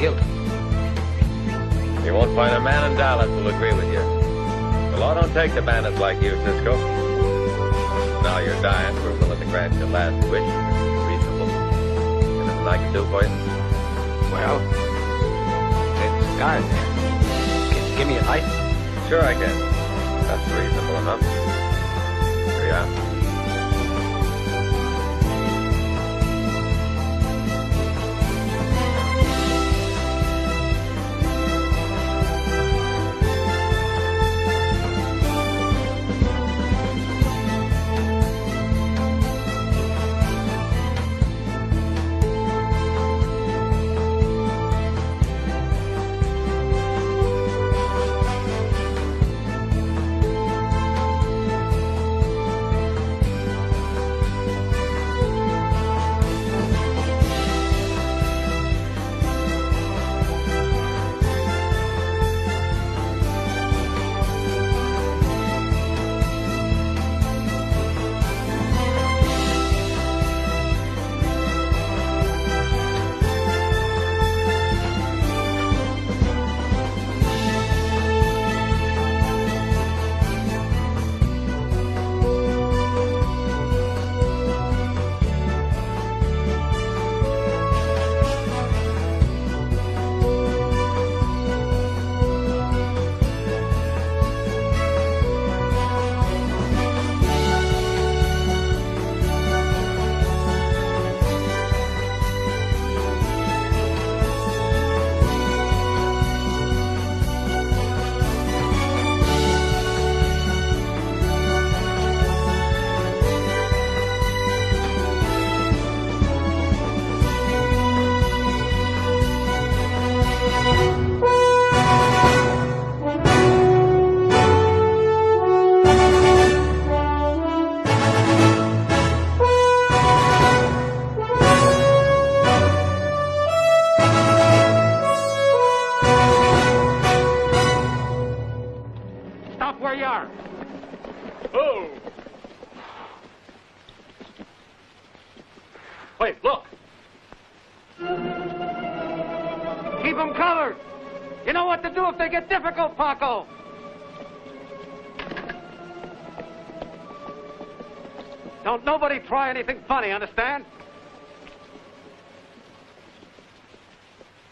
guilty. You won't find a man in Dallas who'll agree with you. The law don't take the bandits like you, Cisco. Now you're dying, we're willing to grant your last wish. Reasonable. Anything I can do for you? Well, there's a cigar in there. Can you give me a light? Sure I can. That's reasonable enough. Here you are. Wait, look. Keep them covered. You know what to do if they get difficult, Paco. Don't nobody try anything funny, understand?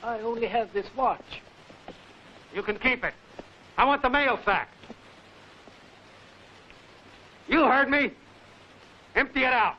I only have this watch. You can keep it. I want the mail sack. You heard me. Empty it out.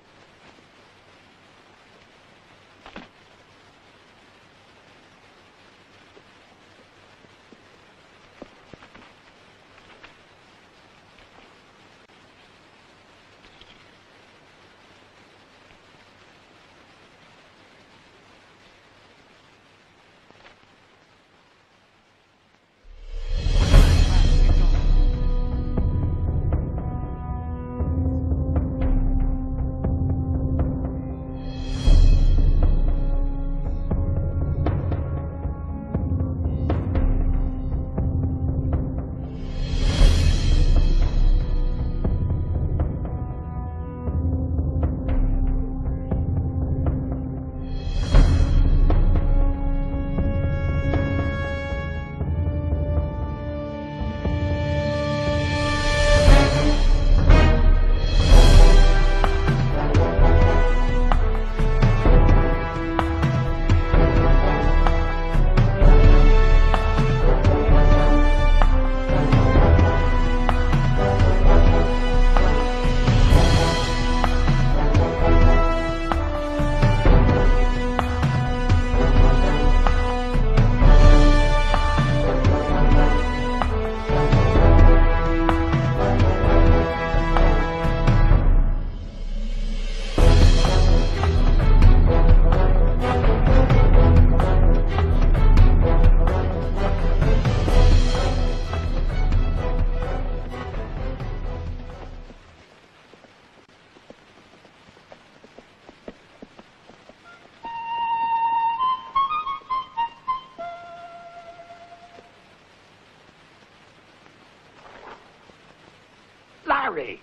Larry!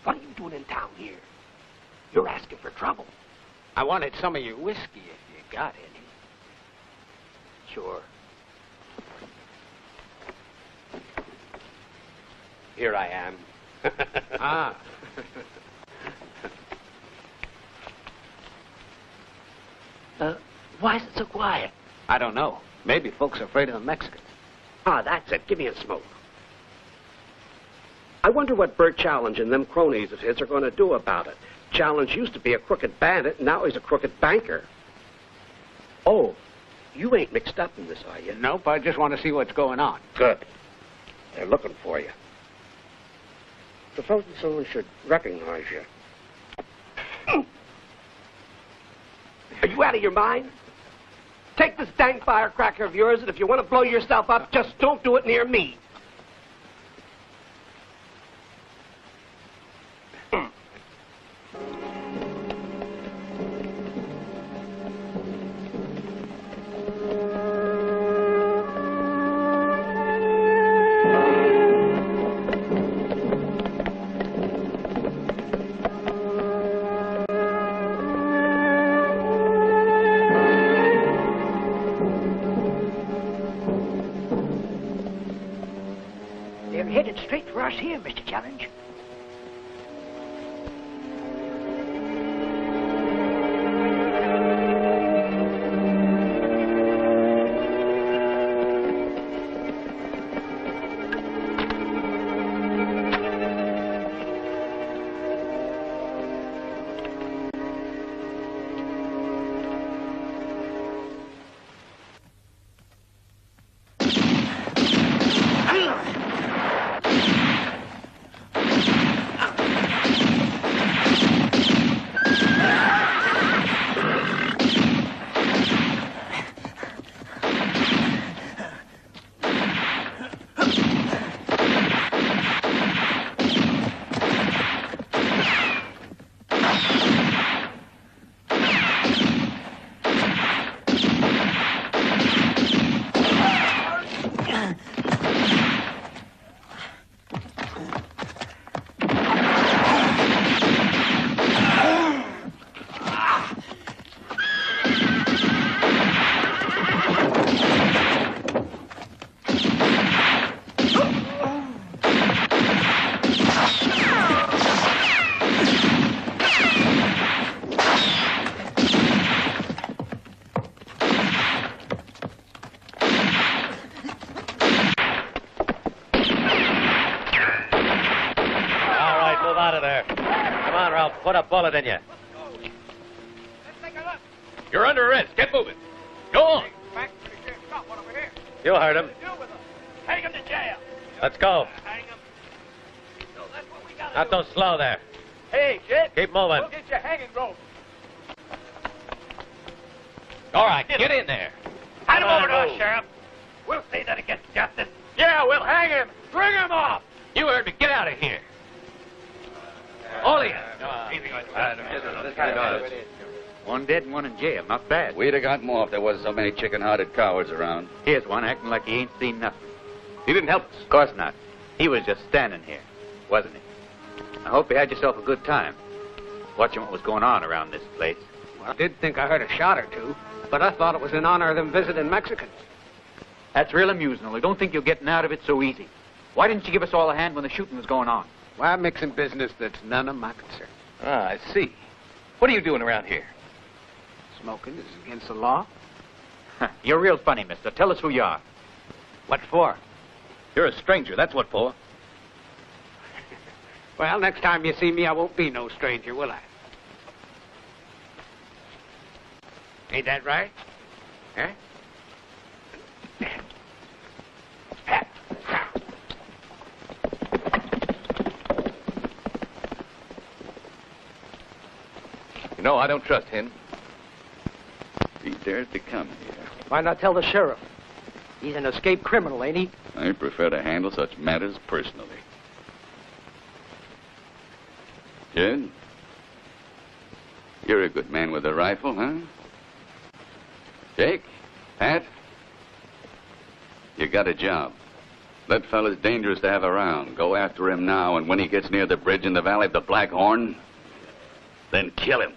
What are you doing in town here? You're asking for trouble. I wanted some of your whiskey if you got any. Sure. Here I am. Ah. Why is it so quiet? I don't know. Maybe folks are afraid of the Mexicans. Ah, that's it. Give me a smoke. I wonder what Bert Challenge and them cronies of his are going to do about it. Challenge used to be a crooked bandit, and now he's a crooked banker. Oh, you ain't mixed up in this, are you? Nope, I just want to see what's going on. Good. They're looking for you. The fellow in Saloon should recognize you. Are you out of your mind? Take this dang firecracker of yours, and if you want to blow yourself up, just don't do it near me. Headed straight for us here, Mr. Challenge. Put a bullet in you. You're under arrest. Get moving. Go on. You heard him. Take him to jail. Let's go. Hang him. So that's what we got. Now don't slow there. Hey, kid. Keep moving. We'll get your hanging rope. All right, get in there. Hand him Come over on, to us, move. Sheriff. We'll see that it gets justice. Yeah, we'll hang him. Bring him off. You heard me. Get out of here. All of you. One dead and one in jail. Not bad. We'd have got more if there wasn't so many chicken-hearted cowards around. Here's one acting like he ain't seen nothing. He didn't help us. Of course not. He was just standing here, wasn't he? I hope you had yourself a good time watching what was going on around this place. Well, I did think I heard a shot or two, but I thought it was in honor of them visiting Mexicans. That's real amusing, only don't think you're getting out of it so easy. Why didn't you give us all a hand when the shooting was going on? Why mixing business that's none of my concern? Ah, I see. What are you doing around here? Smoking is against the law. You're real funny, mister. Tell us who you are. What for? You're a stranger. That's what for. Well, next time you see me, I won't be no stranger, will I? Ain't that right? Huh? You know, I don't trust him. He dares to come here. Why not tell the sheriff? He's an escaped criminal, ain't he? I prefer to handle such matters personally. Kid, you're a good man with a rifle, huh? Jake, Pat, you got a job. That fella's dangerous to have around. Go after him now, and when he gets near the bridge in the valley of the Black Horn, then kill him.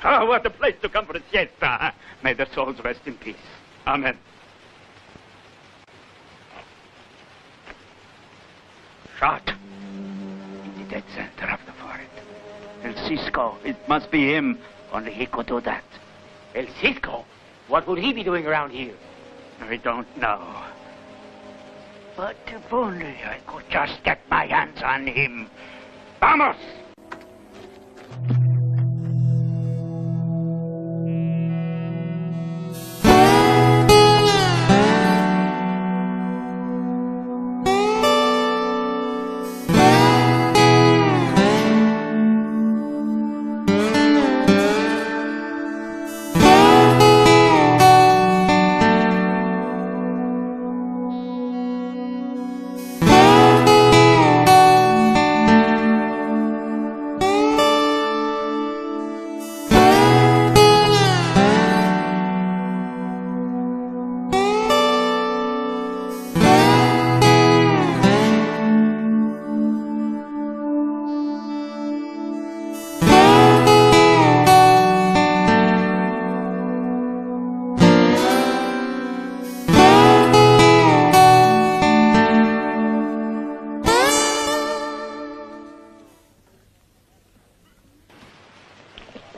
Ah, what a place to come for a siesta. May their souls rest in peace. Amen. Shot. In the dead center of the forest. El Cisco. It must be him. Only he could do that. El Cisco? What would he be doing around here? I don't know. But if only I could just get my hands on him. Vamos!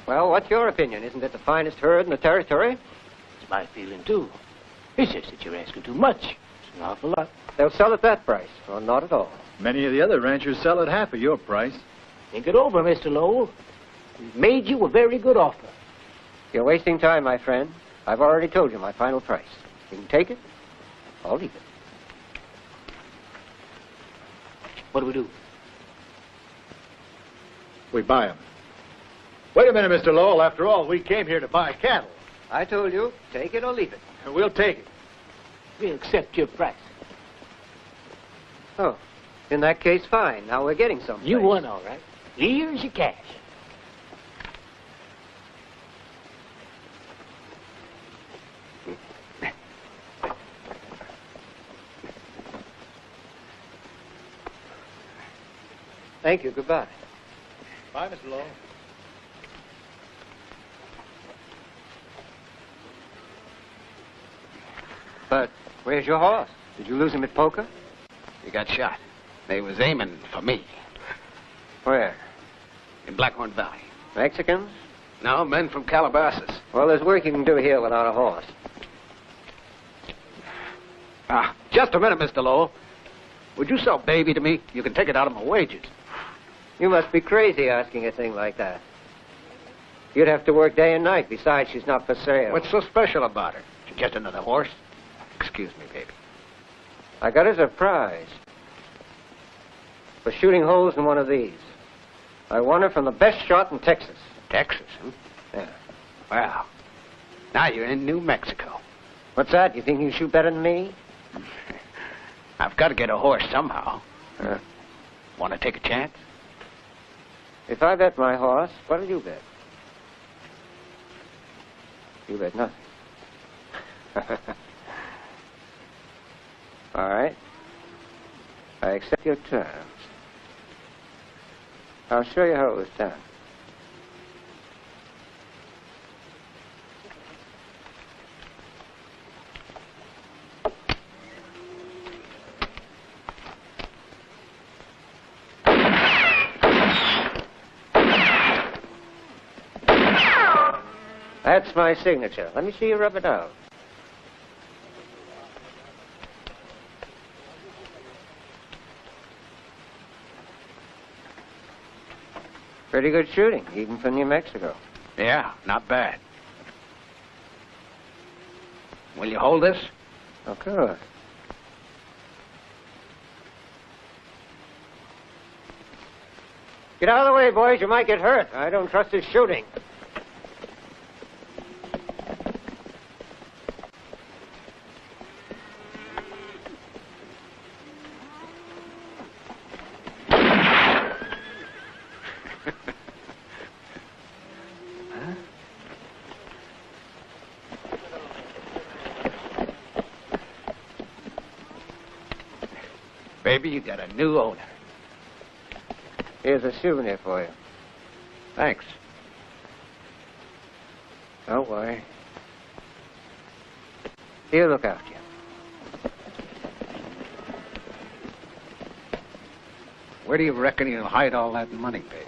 Well, what's your opinion? Isn't it the finest herd in the territory? It's my feeling, too. It's just that you're asking too much. It's an awful lot. They'll sell at that price, or not at all. Many of the other ranchers sell at half of your price. Think it over, Mr. Lowell. We've made you a very good offer. You're wasting time, my friend. I've already told you my final price. You can take it, I'll leave it. What do we do? We buy them. Wait a minute, Mr. Lowell. After all, we came here to buy cattle. I told you, take it or leave it. We'll take it. We'll accept your price. Oh, in that case, fine. Now we're getting something. You won, all right. Here's your cash. Thank you. Goodbye. Bye, Mr. Lowell. But where's your horse? Did you lose him at poker? He got shot. They was aiming for me. Where? In Blackhorn Valley. Mexicans? No, men from Calabasas. Well, there's work you can do here without a horse. Just a minute, Mr. Lowell. Would you sell Baby to me? You can take it out of my wages. You must be crazy asking a thing like that. You'd have to work day and night. Besides, she's not for sale. What's so special about her? She's just another horse? Excuse me, baby. I got her a prize for shooting holes in one of these. I won her from the best shot in Texas. Texas, huh? Yeah. Well, now you're in New Mexico. What's that? You think you shoot better than me? I've got to get a horse somehow. Want to take a chance? If I bet my horse, what'll you bet? You bet nothing. All right. I accept your terms. I'll show you how it was done. That's my signature. Let me see you rub it out. Pretty good shooting, even for New Mexico. Yeah, not bad. Will you hold this? Of course. Get out of the way, boys. You might get hurt. I don't trust his shooting. Baby, you got a new owner. Here's a souvenir for you. Thanks. Don't worry. He'll look after you. Where do you reckon you'll hide all that money, baby?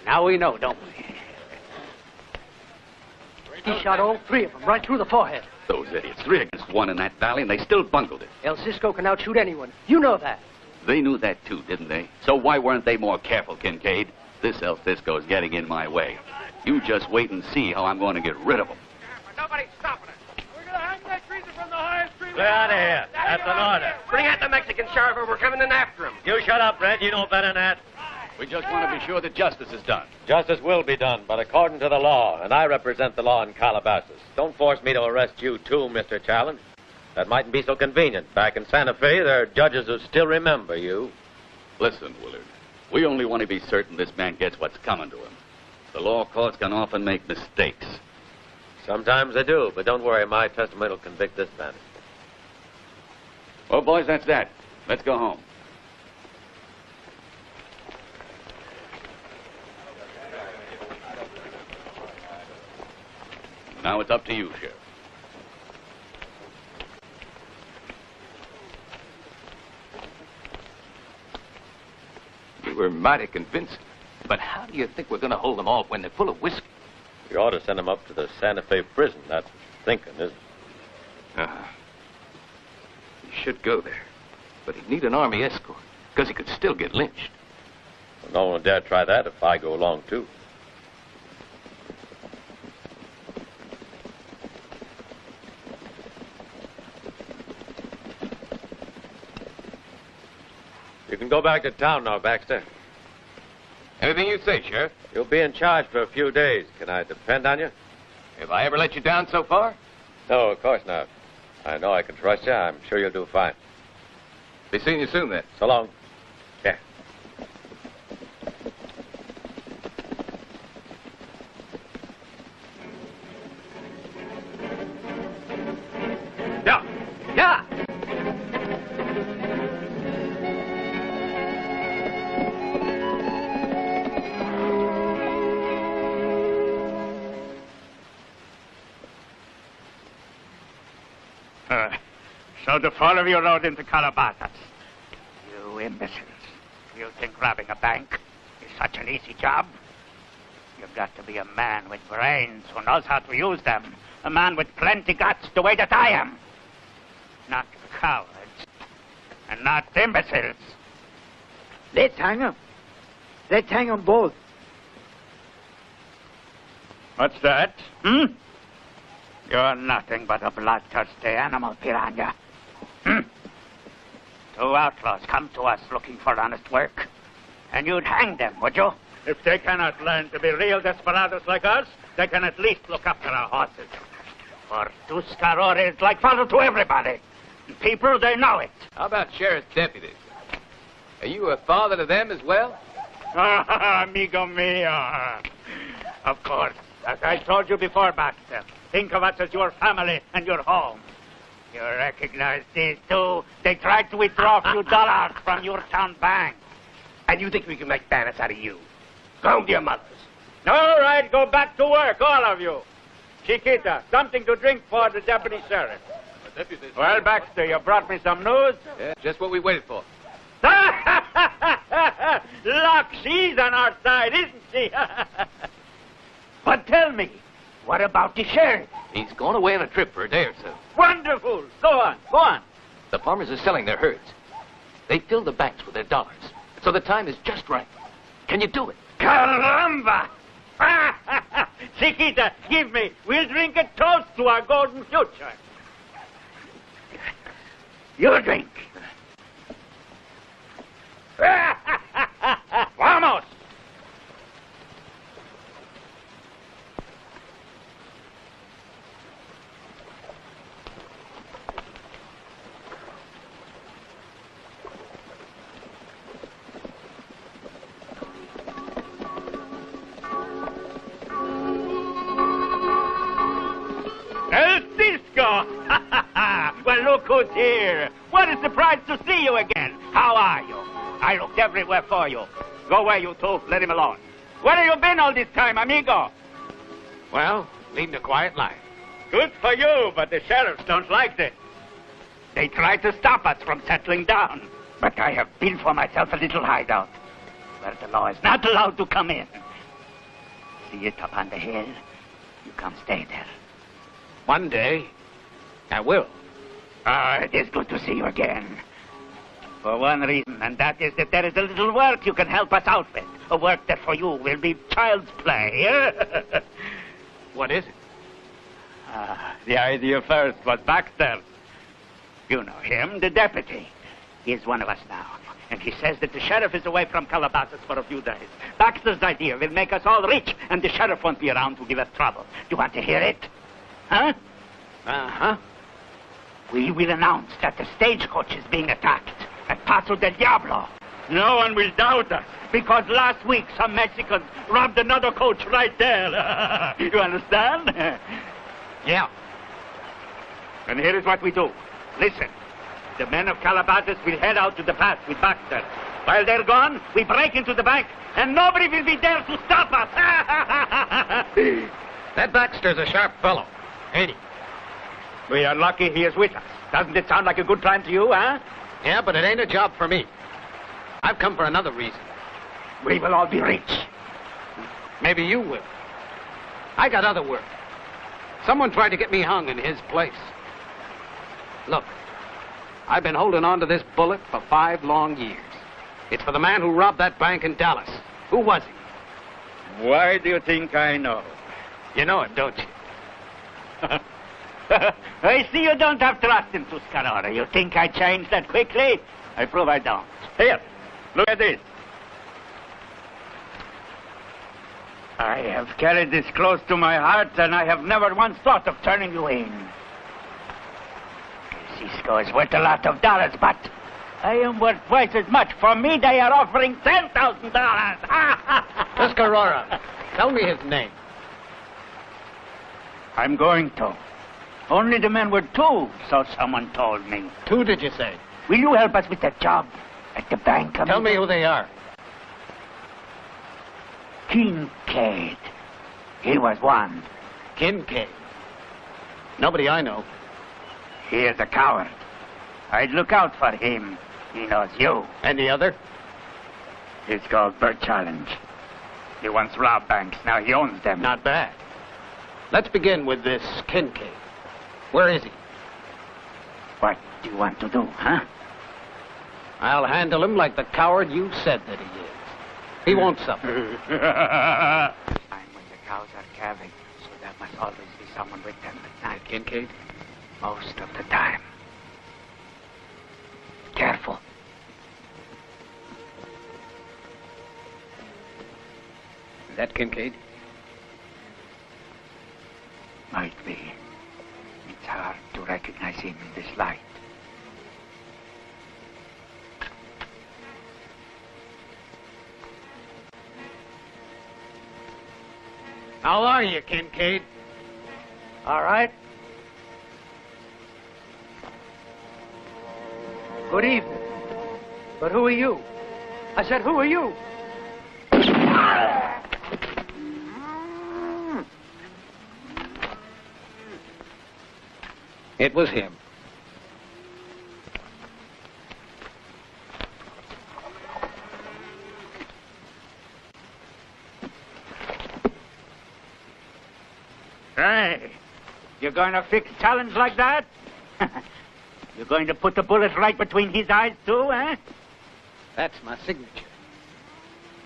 Now we know, don't we? He shot all three of them right through the forehead. Those idiots. 3 against 1 in that valley, and they still bungled it. El Cisco can outshoot anyone. You know that. They knew that too, didn't they? So why weren't they more careful, Kincaid? This El Cisco's getting in my way. You just wait and see how I'm going to get rid of him. Nobody's stopping us. We're going to hang that greaser from the highest tree. Clear out of here. That's an order. Bring out the Mexican sheriff or we're coming in after him. You shut up, Red. You know better than that. We just want to be sure that justice is done. Justice will be done, but according to the law, and I represent the law in Calabasas. Don't force me to arrest you, too, Mr. Challenge. That mightn't be so convenient. Back in Santa Fe, there are judges who still remember you. Listen, Willard, we only want to be certain this man gets what's coming to him. The law courts can often make mistakes. Sometimes they do, but don't worry, my testimony will convict this man. Well, boys, that's that. Let's go home. Now it's up to you, Sheriff. You were mighty convincing. But how do you think we're going to hold them off when they're full of whiskey? You ought to send him up to the Santa Fe prison. That's what you're thinking, isn't it? He should go there. But he'd need an army escort, because he could still get lynched. Well, no one will dare try that if I go along, too. You can go back to town now, Baxter. Anything you say, Sheriff. You'll be in charge for a few days. Can I depend on you? Have I ever let you down so far? No, of course not. I know I can trust you. I'm sure you'll do fine. Be seeing you soon, then. So long. Yeah. So the four of you rode into Calabasas. You imbeciles. You think robbing a bank is such an easy job? You've got to be a man with brains who knows how to use them. A man with plenty guts the way that I am. Not cowards. And not imbeciles. Let's hang 'em. Let's hang 'em both. What's that? Hmm? You're nothing but a bloodthirsty animal, piranha. Hmm? Two outlaws come to us looking for honest work. And you'd hang them, would you? If they cannot learn to be real desperados like us, they can at least look after our horses. For Tuscarora is like father to everybody. And people, they know it. How about sheriff's deputies? Are you a father to them as well? Amigo mio. Of course. As I told you before, Baxter, think of us as your family and your home. You recognize these two? They tried to withdraw a few dollars from your town bank. And you think we can make bandits out of you? Go home to your mothers. All right, go back to work, all of you. Chiquita, something to drink for the deputy sheriff. Well, Baxter, you brought me some news? Yeah, just what we waited for. Look, she's on our side, isn't she? But tell me, what about the sheriff? He's going away on a trip for a day or so. Wonderful. Go on, go on. The farmers are selling their herds. They fill the banks with their dollars. So the time is just right. Can you do it? Caramba! Chiquita, give me. We'll drink a toast to our golden future. You drink. Vamos! El Cisco! Well, look who's here. What a surprise to see you again. How are you? I looked everywhere for you. Go away, you two. Let him alone. Where have you been all this time, amigo? Well, leading a quiet life. Good for you, but the sheriffs don't like this. They try to stop us from settling down. But I have built for myself a little hideout where the law is not allowed to come in. See it up on the hill? You come stay there. One day, I will. It is good to see you again. For one reason, and that is that there is a little work you can help us out with. A work that for you will be child's play. What is it? The idea first was Baxter. You know him, the deputy. He's one of us now. And he says that the sheriff is away from Calabasas for a few days. Baxter's idea will make us all rich, and the sheriff won't be around to give us trouble. Do you want to hear it? Huh? Uh-huh. We will announce that the stagecoach is being attacked at Paso del Diablo. No one will doubt us, because last week some Mexicans robbed another coach right there. You understand? Yeah. And here is what we do. Listen. The men of Calabasas will head out to the pass with Baxter. While they're gone, we break into the bank, and nobody will be there to stop us. That Baxter's a sharp fellow, ain't he? We are lucky he is with us. Doesn't it sound like a good plan to you, huh? Yeah, but it ain't a job for me. I've come for another reason. We will all be rich. Maybe you will. I got other work. Someone tried to get me hung in his place. Look, I've been holding on to this bullet for 5 long years. It's for the man who robbed that bank in Dallas. Who was he? Why do you think I know? You know him, don't you? I see you don't have trust in Tuscarora. You think I changed that quickly? I prove I don't. Here, look at this. I have carried this close to my heart, and I have never once thought of turning you in. Cisco is worth a lot of dollars, but I am worth twice as much. For me, they are offering $10,000. Tuscarora, tell me his name. I'm going to. Only the men were 2, so someone told me. 2, did you say? Will you help us with that job at the bank? Tell me who they are. Kincaid. He was one. Kincaid. Nobody I know. He is a coward. I'd look out for him. He knows you. And the other? It's called Bert Challenge. He once robbed banks. Now he owns them. Not bad. Let's begin with this Kincaid. Where is he? What do you want to do, huh? I'll handle him like the coward you said that he is. He won't suffer. Time when the cows are calving, so there must always be someone with them at night. Kincaid? Most of the time. Careful. Is that Kincaid? Might be. It's hard to recognize him in this light. How are you, Kincaid? All right. Good evening. But who are you? I said, who are you? It was him. Hey, you're going to fix Challenge like that? You're going to put the bullet right between his eyes, too, eh? That's my signature.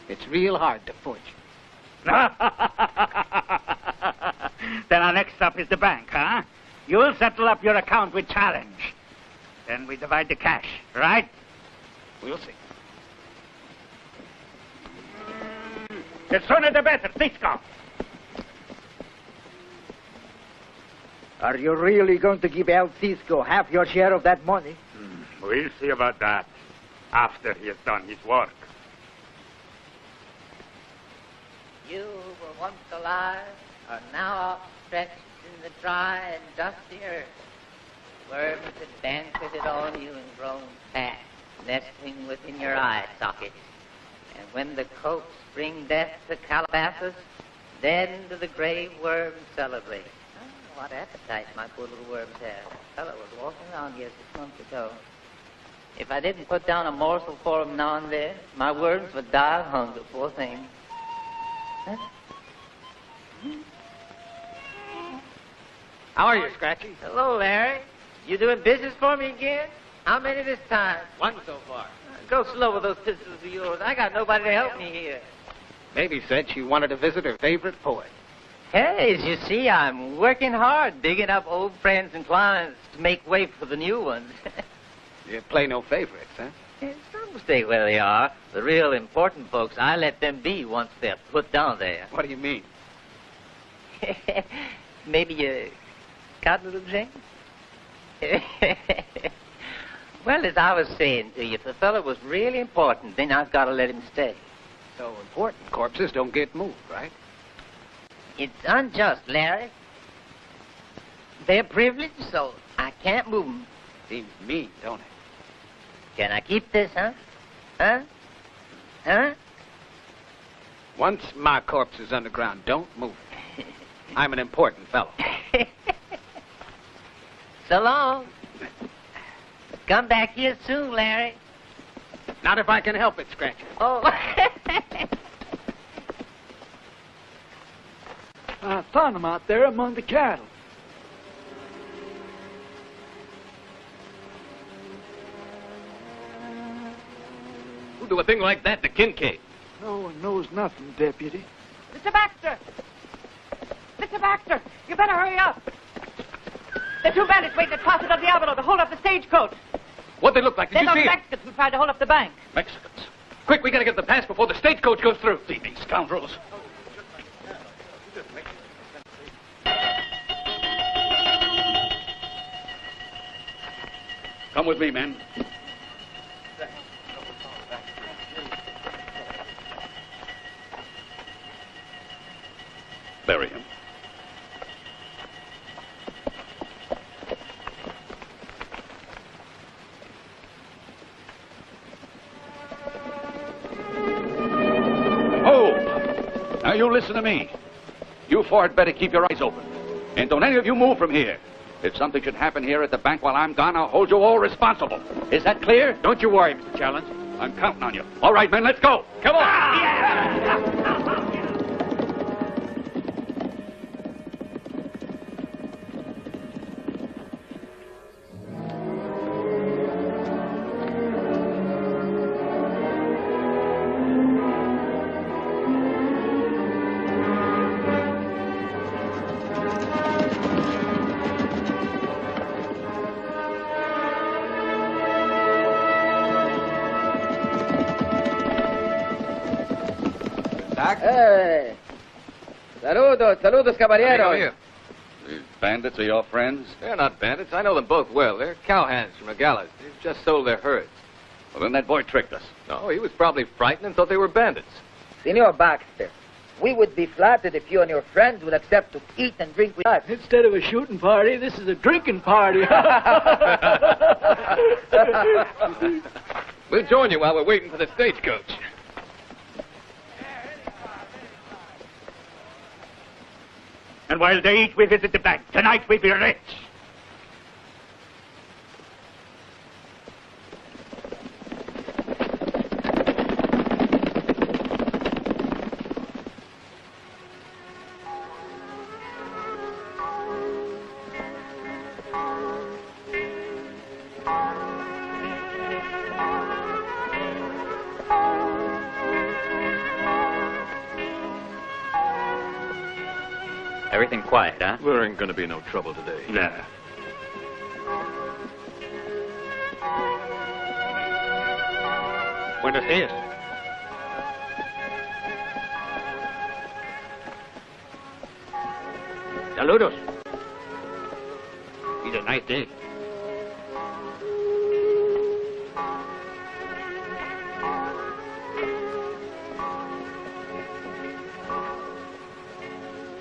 It's real hard to forge. Then our next stop is the bank, huh? You'll settle up your account with Challenge. Then we divide the cash, right? We'll see. The sooner the better, Cisco. Are you really going to give El Cisco half your share of that money? We'll see about that after he has done his work. You were once alive, are now outstretched in the dry and dusty earth. Worms had banqueted on you and grown fat, nesting within your eye sockets. And when the coats bring death to Calabasas, then do the grave worms celebrate. Oh, what appetite my poor little worms have. A fellow was walking around here 6 months ago. If I didn't put down a morsel for him now and then, my worms would die of hunger, poor thing. Huh? How are you, Scratchy? Hello, Larry. You doing business for me again? How many this time? One so far. Go slow with those pistols of yours. I got nobody to help me here. Baby said she wanted to visit her favorite poet. Hey, as you see, I'm working hard, digging up old friends and clients to make way for the new ones. You play no favorites, huh? Yeah, some stay where they are. The real important folks, I let them be once they're put down there. What do you mean? Maybe you got a little drink? Well, as I was saying to you, if the fellow was really important, then I've got to let him stay. So important. Corpses don't get moved, right? It's unjust, Larry. They're privileged, so I can't move them. Seems mean, don't it? Can I keep this, huh? Huh? Huh? Once my corpse is underground, don't move it. I'm an important fellow. So long. Come back here soon, Larry. Not if I can help it, Scratchy. Oh. I found him out there among the cattle. Who'd do a thing like that to Kincaid? No one knows nothing, Deputy. Mr. Baxter! Mr. Baxter, you better hurry up. The two bandits waiting at Casa del Diablo to hold up the stagecoach. What'd they look like? Did They're you see those them? Mexicans who tried to hold up the bank. Mexicans. Quick, we gotta get the pass before the stagecoach goes through. Thieving scoundrels. Come with me, men. Bury him. Oh! Now you listen to me. You four had better keep your eyes open. And don't any of you move from here. If something should happen here at the bank while I'm gone, I'll hold you all responsible. Is that clear? Don't you worry, Mr. Challenge. I'm counting on you. All right, men, let's go. Come on. Hey. Saludos, saludos, caballeros. These bandits are your friends? They're not bandits. I know them both well. They're cowhands from Nogales. They've just sold their herds. Well, then that boy tricked us. No, he was probably frightened and thought they were bandits. Senor Baxter, we would be flattered if you and your friends would accept to eat and drink with us. Instead of a shooting party, this is a drinking party. We'll join you while we're waiting for the stagecoach. And while they eat, we visit the bank. Tonight we'll be rich. Everything quiet, huh? There ain't gonna be no trouble today. Nah. Buenos días. Saludos. It's a nice day.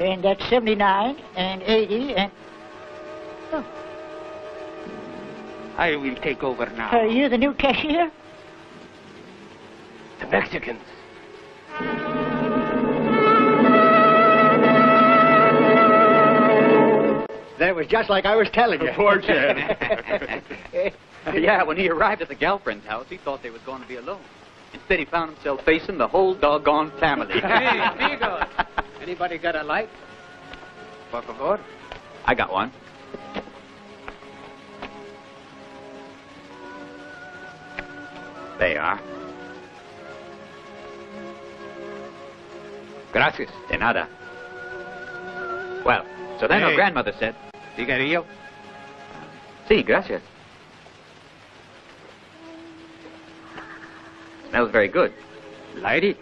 And that's 79 and 80 and... Oh. I will take over now. Are you the new cashier? The Mexicans. That was just like I was telling you. Poor Chad. Yeah, when he arrived at the girlfriend's house, he thought they was going to be alone. Instead, he found himself facing the whole doggone family. Hey, amigos. Anybody got a light? Por favor. I got one. There you are. Gracias. De nada. Well, so then her grandmother said... Cigarillo? Sí, gracias. Smells very good. Light it.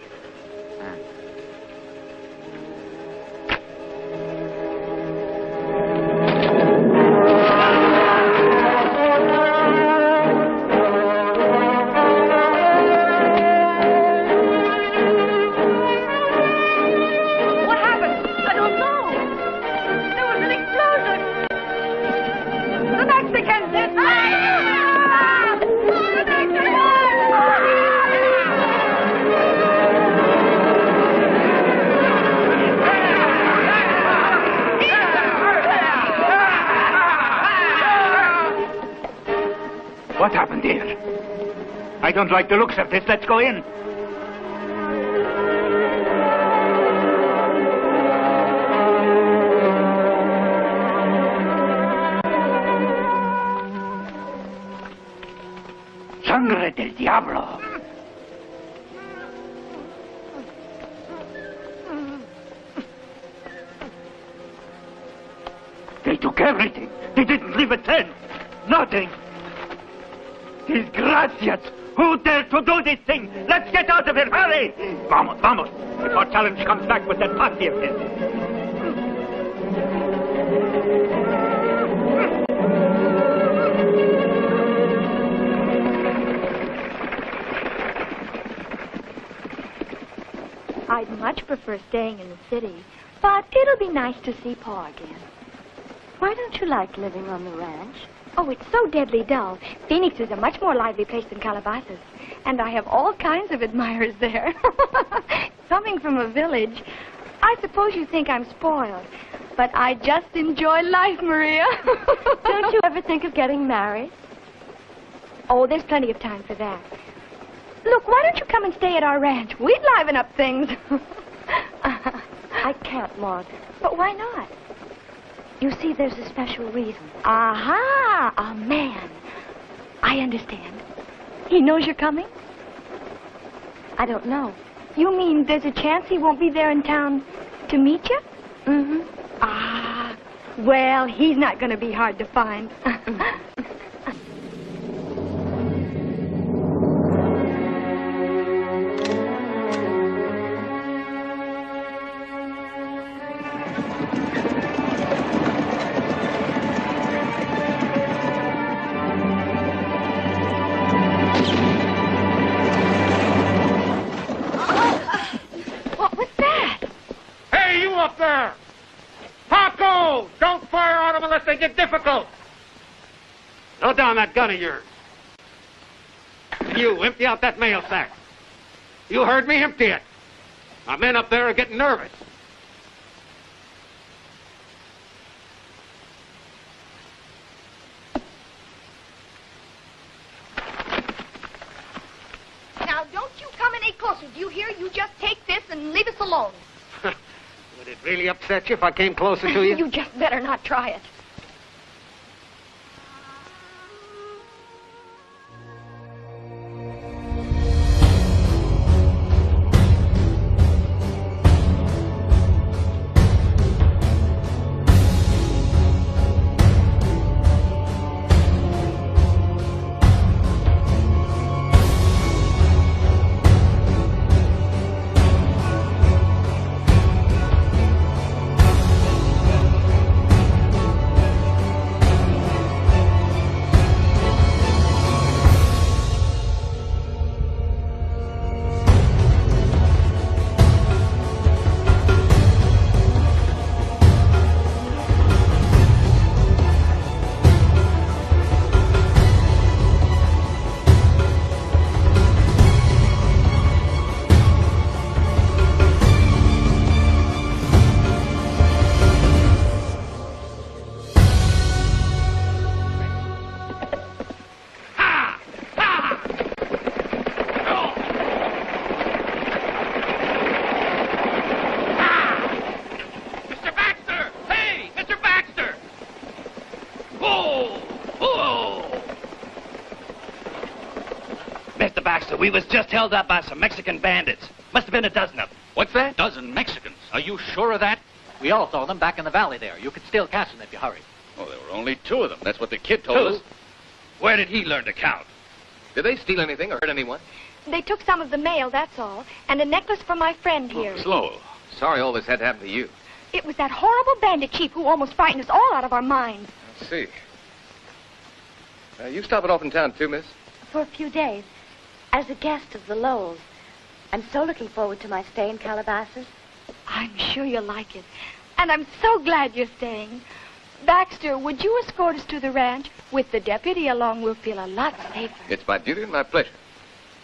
What happened here? I don't like the looks of this. Let's go in. Sangre del diablo. They took everything. They didn't leave a cent. Nothing. Disgracias! Who dared to do this thing? Let's get out of here! Hurry! Vamos, vamos! Before Challenge comes back with that party of his. I'd much prefer staying in the city, but it'll be nice to see Pa again. Why don't you like living on the ranch? Oh, it's so deadly dull. Phoenix is a much more lively place than Calabasas. And I have all kinds of admirers there. Coming from a village, I suppose you think I'm spoiled. but I just enjoy life, Maria. Don't you ever think of getting married? Oh, there's plenty of time for that. Look, why don't you come and stay at our ranch? We'd liven up things. I can't, Maud. But why not? You see, there's a special reason. Aha! A man. I understand. He knows you're coming? I don't know. You mean there's a chance he won't be there in town to meet you? Mm-hmm. Ah, well, he's not going to be hard to find. What was that? Hey, you up there! Paco! Don't fire on them unless they get difficult! Throw down that gun of yours. You, empty out that mail sack. You heard me, empty it. My men up there are getting nervous. Now, don't you come any closer. Do you hear? You just take this and leave us alone. Would it really upset you if I came closer to you? You just better not try it. Mr. Baxter, we was just held up by some Mexican bandits. Must have been a dozen of them. What's that? Dozen Mexicans. Are you sure of that? We all saw them back in the valley there. You could still catch them if you hurry. Oh, there were only 2 of them. That's what the kid told us. Where did he learn to count? Did they steal anything or hurt anyone? They took some of the mail, that's all, and a necklace for my friend here. Slow. Sorry all this had to happen to you. It was that horrible bandit chief who almost frightened us all out of our minds. I see. You stopping off in town too, miss? For a few days, as a guest of the Lowells. I'm so looking forward to my stay in Calabasas. I'm sure you'll like it. And I'm so glad you're staying. Baxter, would you escort us to the ranch? With the deputy along, we'll feel a lot safer. It's my duty and my pleasure.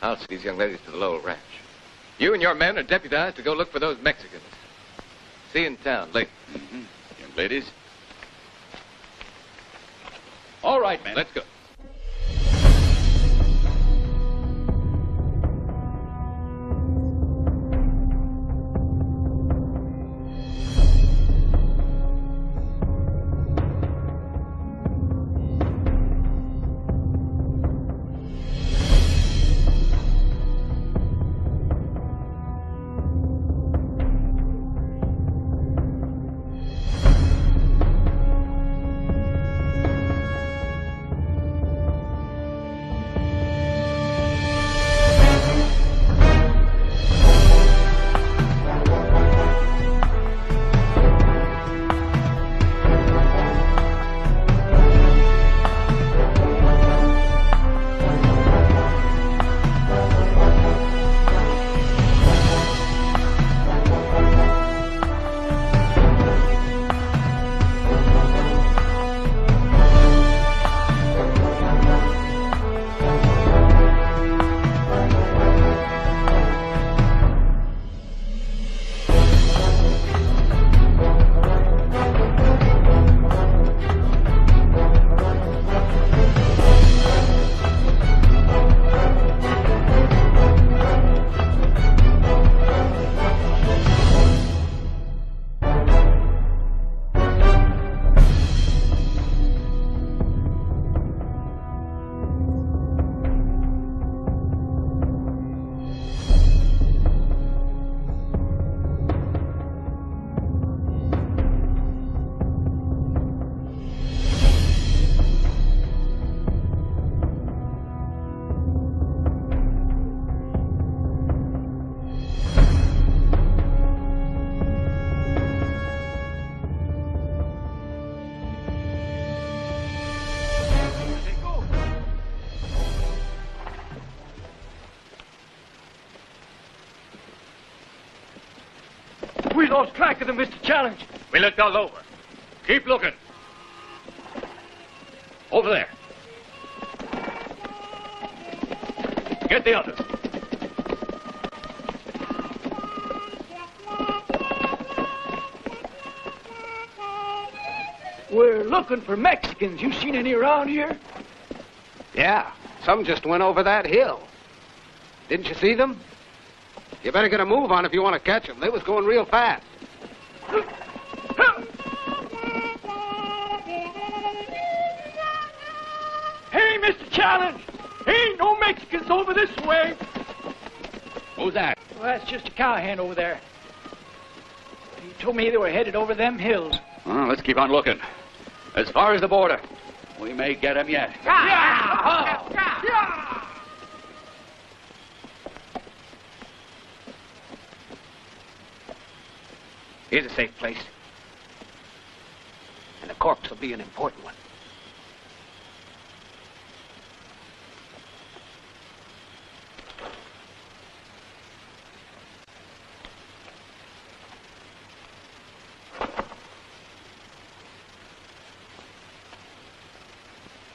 I'll see these young ladies to the Lowell Ranch. You and your men are deputized to go look for those Mexicans. See you in town later. Mm-hmm. Young ladies. All right, man. Let's go. We lost track of them, Mr. Challenge. We looked all over. Keep looking. Over there. Get the others. We're looking for Mexicans. You seen any around here? Yeah, some just went over that hill. Didn't you see them? You better get a move on if you want to catch them. They was going real fast. Hey, Mr. Challenge! Ain't no Mexicans over this way. Who's that? Well, that's just a cowhand over there. He told me they were headed over them hills. Well, let's keep on looking. As far as the border. We may get him yet. Here's a safe place. And the corpse will be an important one.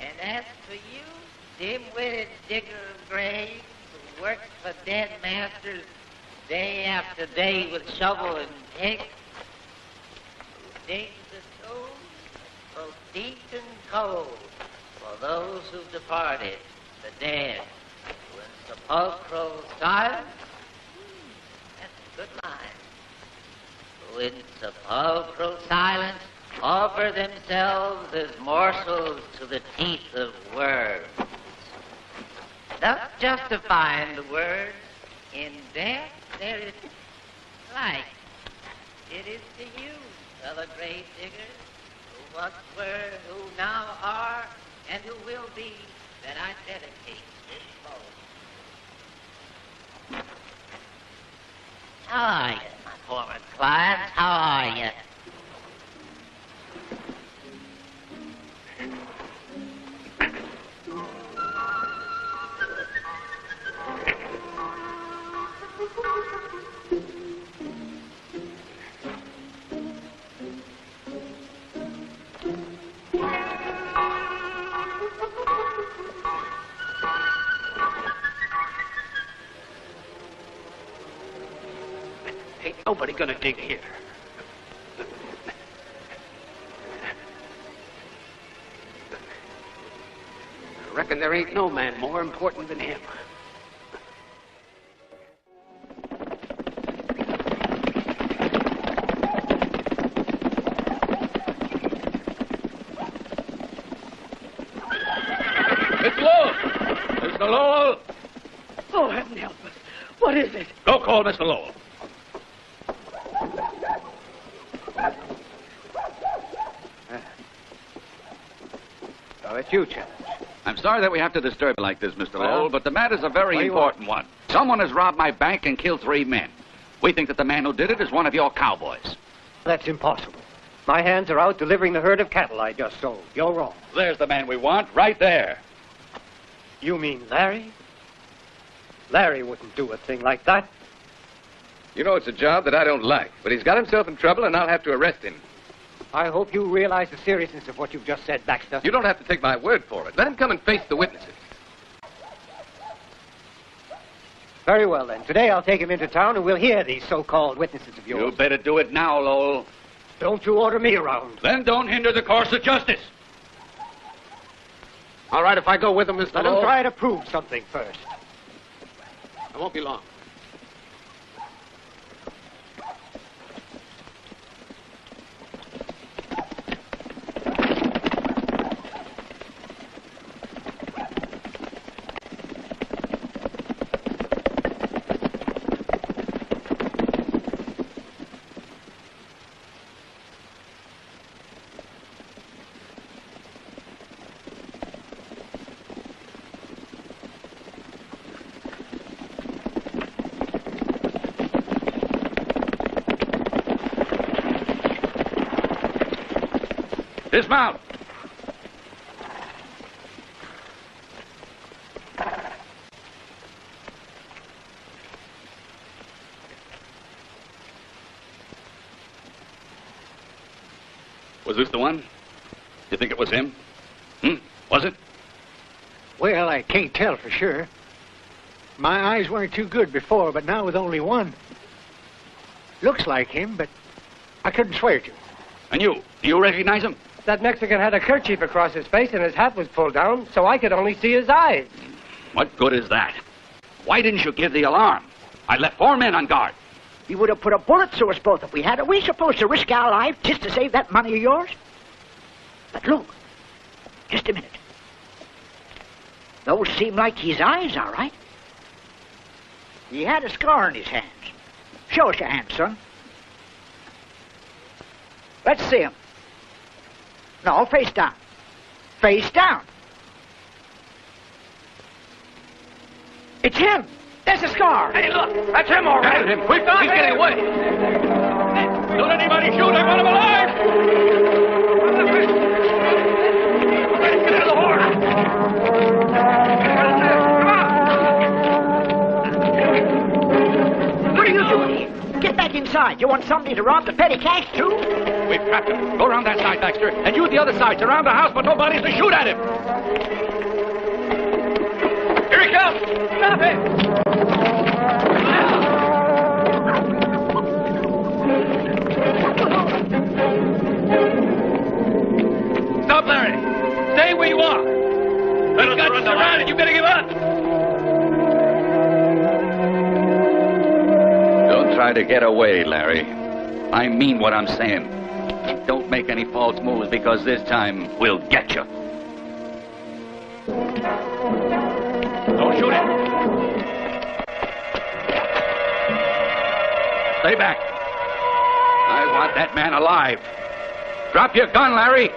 And as for you, dim-witted digger of graves who worked for dead masters day after day with shovel and pick, who digs the tombs both deep and cold for those who've departed, the dead, who in sepulchral silence, that's a good line, who in sepulchral silence offer themselves as morsels to the teeth of worms. Thus justifying the words, in death there is life. It is to you, fellow grave diggers, who once were, who now are, and who will be, that I dedicate this poem. How are you, my former clients? How are you? Ain't nobody gonna dig here. I reckon there ain't no man more important than him. Mr. Lowell! Mr. Lowell! Oh, heaven help us. What is it? Go call Mr. Lowell. Oh, it's you, Challenge. I'm sorry that we have to disturb you like this, Mr. Lowell, but the matter's a very what do you important one. Someone has robbed my bank and killed 3 men. We think that the man who did it is one of your cowboys. That's impossible. My hands are out delivering the herd of cattle I just sold. You're wrong. There's the man we want, right there. You mean Larry? Larry wouldn't do a thing like that. You know, it's a job that I don't like, but he's got himself in trouble and I'll have to arrest him. I hope you realize the seriousness of what you've just said, Baxter. You don't have to take my word for it. Let him come and face the witnesses. Very well, then. Today I'll take him into town and we'll hear these so-called witnesses of yours. You better do it now, Lowell. Don't you order me around. Then don't hinder the course of justice. All right, if I go with him, Mr. Let Lowell. him try to prove something first. I won't be long. Dismount. Was this the one? You think it was him? Was it? Well, I can't tell for sure. My eyes weren't too good before, but now with only one. Looks like him, but I couldn't swear to it. And you? Do you recognize him? That Mexican had a kerchief across his face and his hat was pulled down, so I could only see his eyes. What good is that? Why didn't you give the alarm? I left 4 men on guard. He would have put a bullet through us both if we had. Are we supposed to risk our lives just to save that money of yours? But look, just a minute. Those seem like his eyes, all right. He had a scar on his hands. Show us your hands, son. Let's see him. No, face down. Face down. It's him. There's a scar. Hey, look. That's him, all right. Him, quick. He's getting away. Don't let anybody shoot. I want him alive. Get out of the horse. What are you doing here? Get back inside. You want somebody to rob the petty cash, too? We've trapped him. Go around that side, Baxter, and you the other side. Surround the house, but nobody's to shoot at him. Here he comes. Stop it. Stop, Larry. Stay where you are. They've got you surrounded. You better give up. Don't try to get away, Larry. I mean what I'm saying. Don't make any false moves, because this time we'll get you. Don't shoot him. Stay back. I want that man alive. Drop your gun, Larry.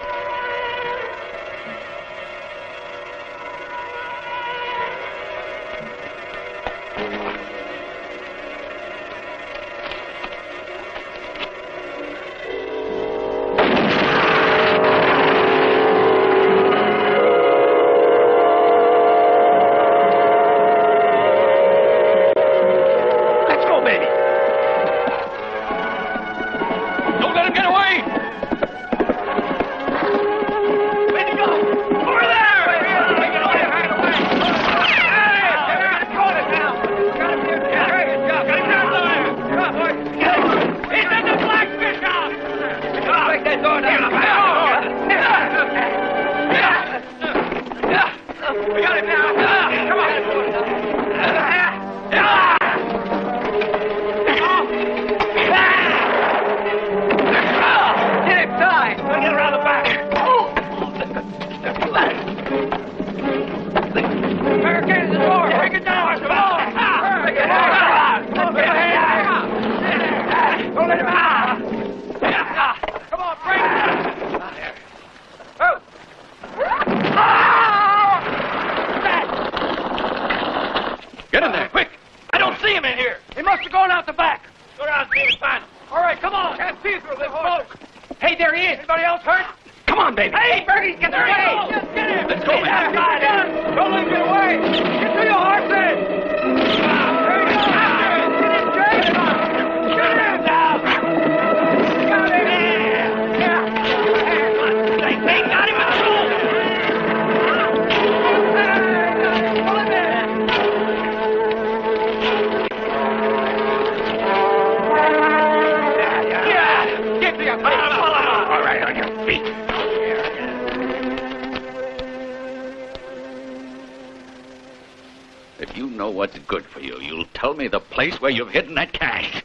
Where you've hidden that cash.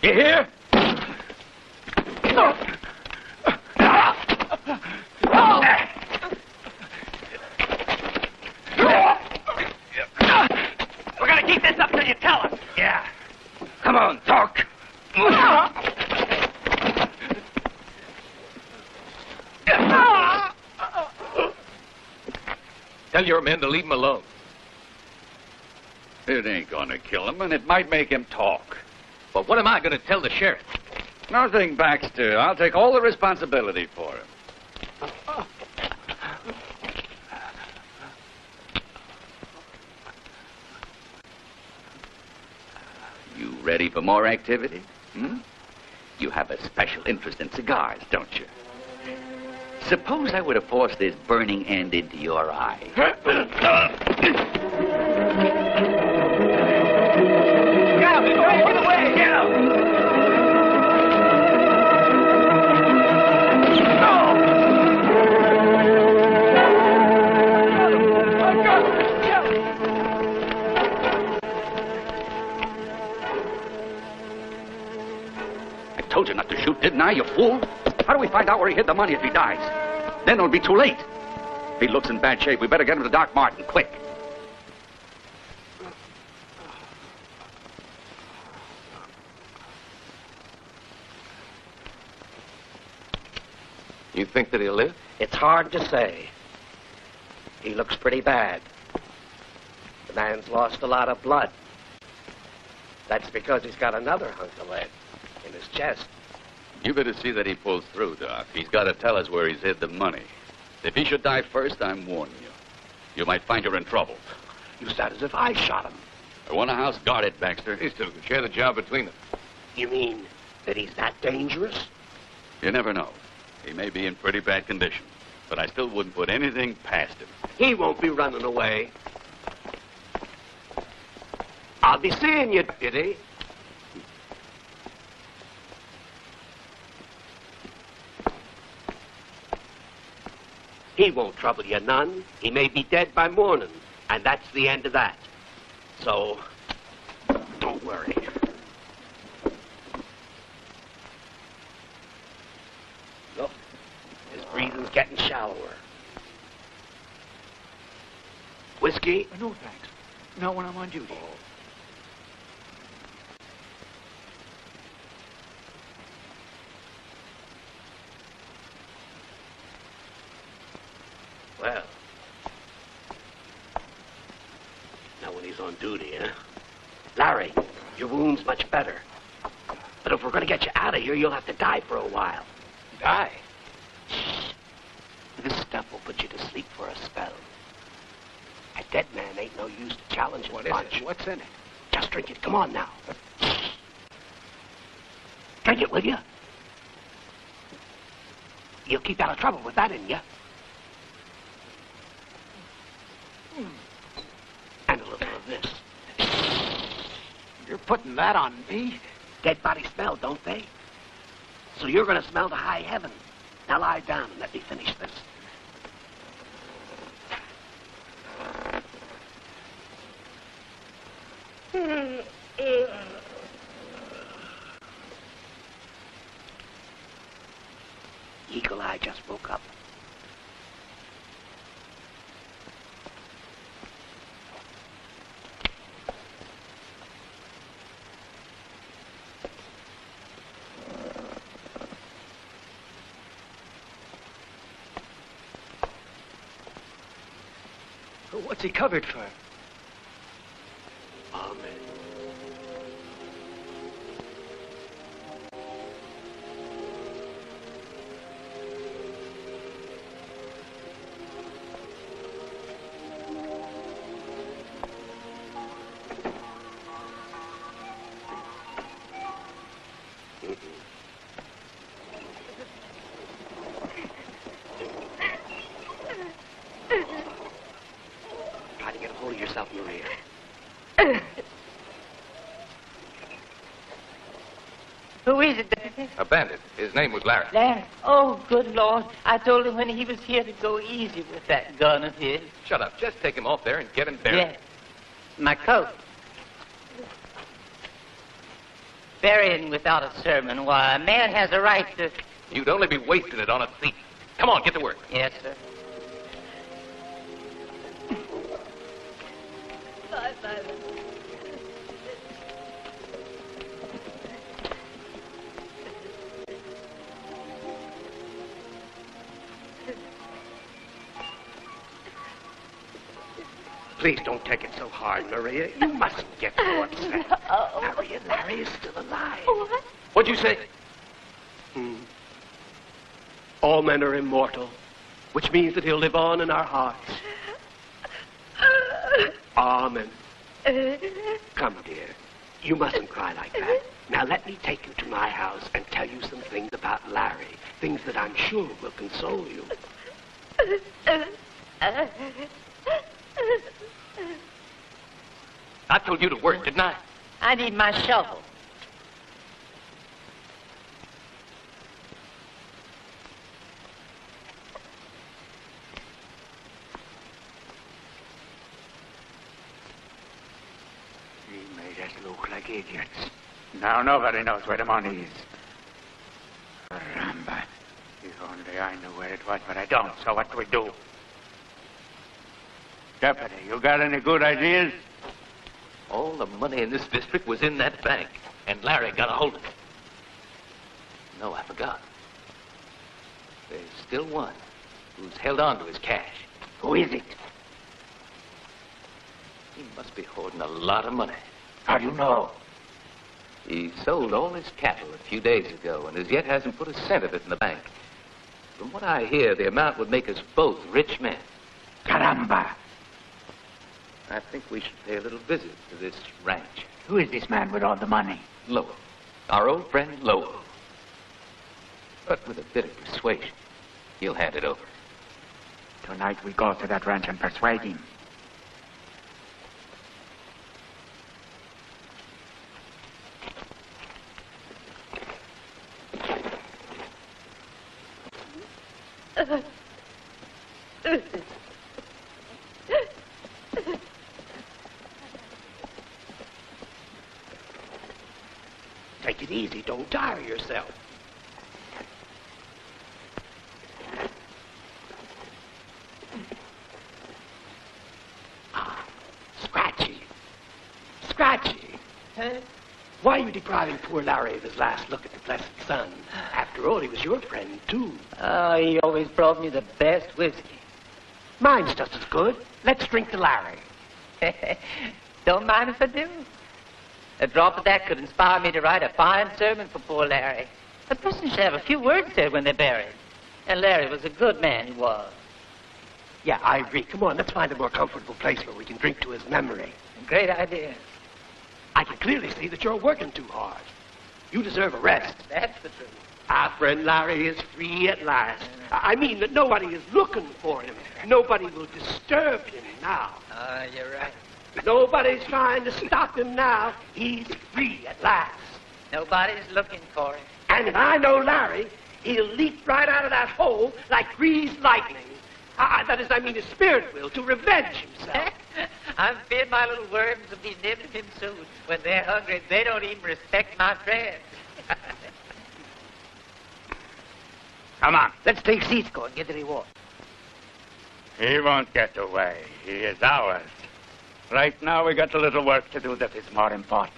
You hear? We're gonna keep this up till you tell us. Yeah. Come on, talk. Tell your men to leave him alone. It ain't gonna kill him, and it might make him talk. But what am I gonna tell the sheriff? Nothing, Baxter. I'll take all the responsibility for him. You ready for more activity? You have a special interest in cigars, don't you? Suppose I were to force this burning end into your eye. Get away! Get out! I told you not to shoot, didn't I, you fool? How do we find out where he hid the money if he dies? Then it'll be too late. If he looks in bad shape, we better get him to Doc Martin, quick. You think that he'll live? It's hard to say. He looks pretty bad. The man's lost a lot of blood. That's because he's got another hunk of lead in his chest. You better see that he pulls through, Doc. He's got to tell us where he's hid the money. If he should die first, I'm warning you. You might find you're in trouble. You sound as if I shot him. I want a house guarded, Baxter. These two can share the job between them. You mean that he's that dangerous? You never know. He may be in pretty bad condition, but I still wouldn't put anything past him. He won't be running away. I'll be seeing you, Diddy. He won't trouble you none. He may be dead by morning, and that's the end of that. So, don't worry. Look, his breathing's getting shallower. Whiskey? No, thanks. Not when I'm on duty. Well, now when he's on duty, huh? Larry, your wound's much better. But if we're going to get you out of here, you'll have to die for a while. Die? This stuff will put you to sleep for a spell. A dead man ain't no use to challenge him. What is it? What's in it? Just drink it. Come on now. Drink it, will you? You'll keep out of trouble with that in you. And a little of this. You're putting that on me? Dead bodies smell, don't they? So you're going to smell to high heaven. Now lie down and let me finish this. Eagle Eye just woke up. What's he covered for? Amen. Try to get a hold of yourself, Maria. Who is it, Deputy? A bandit. His name was Larry. Larry. Oh, good Lord. I told him when he was here to go easy with that gun of his. Shut up. Just take him off there and get him buried. Yes. My coat. Burying without a sermon. Why, a man has a right to... You'd only be wasting it on a thief. Come on, get to work. Yes, sir. Bye-bye. Please don't take it so hard, Maria. You mustn't get so upset. Maria, Larry is still alive. What? What'd you say? All men are immortal, which means that he'll live on in our hearts. Amen. Come, dear. You mustn't cry like that. Now let me take you to my house and tell you sure will console you. I told you to work, didn't I? I need my shovel. He made us look like idiots. Now nobody knows where the money is. Caramba. If only I knew where it was, but I don't, so what do we do? Deputy, you got any good ideas? All the money in this district was in that bank, and Larry got a hold of it. No, I forgot. There's still one who's held on to his cash. Who is it? He must be hoarding a lot of money. How do you know? He sold all his cattle a few days ago, and as yet hasn't put a cent of it in the bank. From what I hear, the amount would make us both rich men. Caramba! I think we should pay a little visit to this ranch. Who is this man with all the money? Lowell. Our old friend Lowell. But with a bit of persuasion, he'll hand it over. Tonight we go to that ranch and persuade him. Take it easy. Don't tire yourself. Scratchy. Scratchy. Huh? Why are you depriving poor Larry of his last look at the blessed sun? After all, he was your friend, too. Oh, he always brought me the best whiskey. Mine's just as good. Let's drink to Larry. Don't mind if I do. A drop of that could inspire me to write a fine sermon for poor Larry. A person should have a few words said when they're buried. And Larry was a good man, he was. Yeah, I agree. Come on, let's find a more comfortable place where we can drink to his memory. Great idea. I can clearly see that you're working too hard. You deserve a rest. That's the truth. Our friend Larry is free at last. I mean that nobody is looking for him. Nobody will disturb him now. You're right. Nobody's trying to stop him now. He's free at last. Nobody's looking for him. And if I know Larry, he'll leap right out of that hole like greased lightning. That is, I mean, his spirit will, to revenge himself. I'm fearing my little worms will be nibbling him soon. When they're hungry, they don't even respect my friends. Come on. Let's take Cisco and get the reward. He won't get away. He is ours. Right now, we got a little work to do that is more important.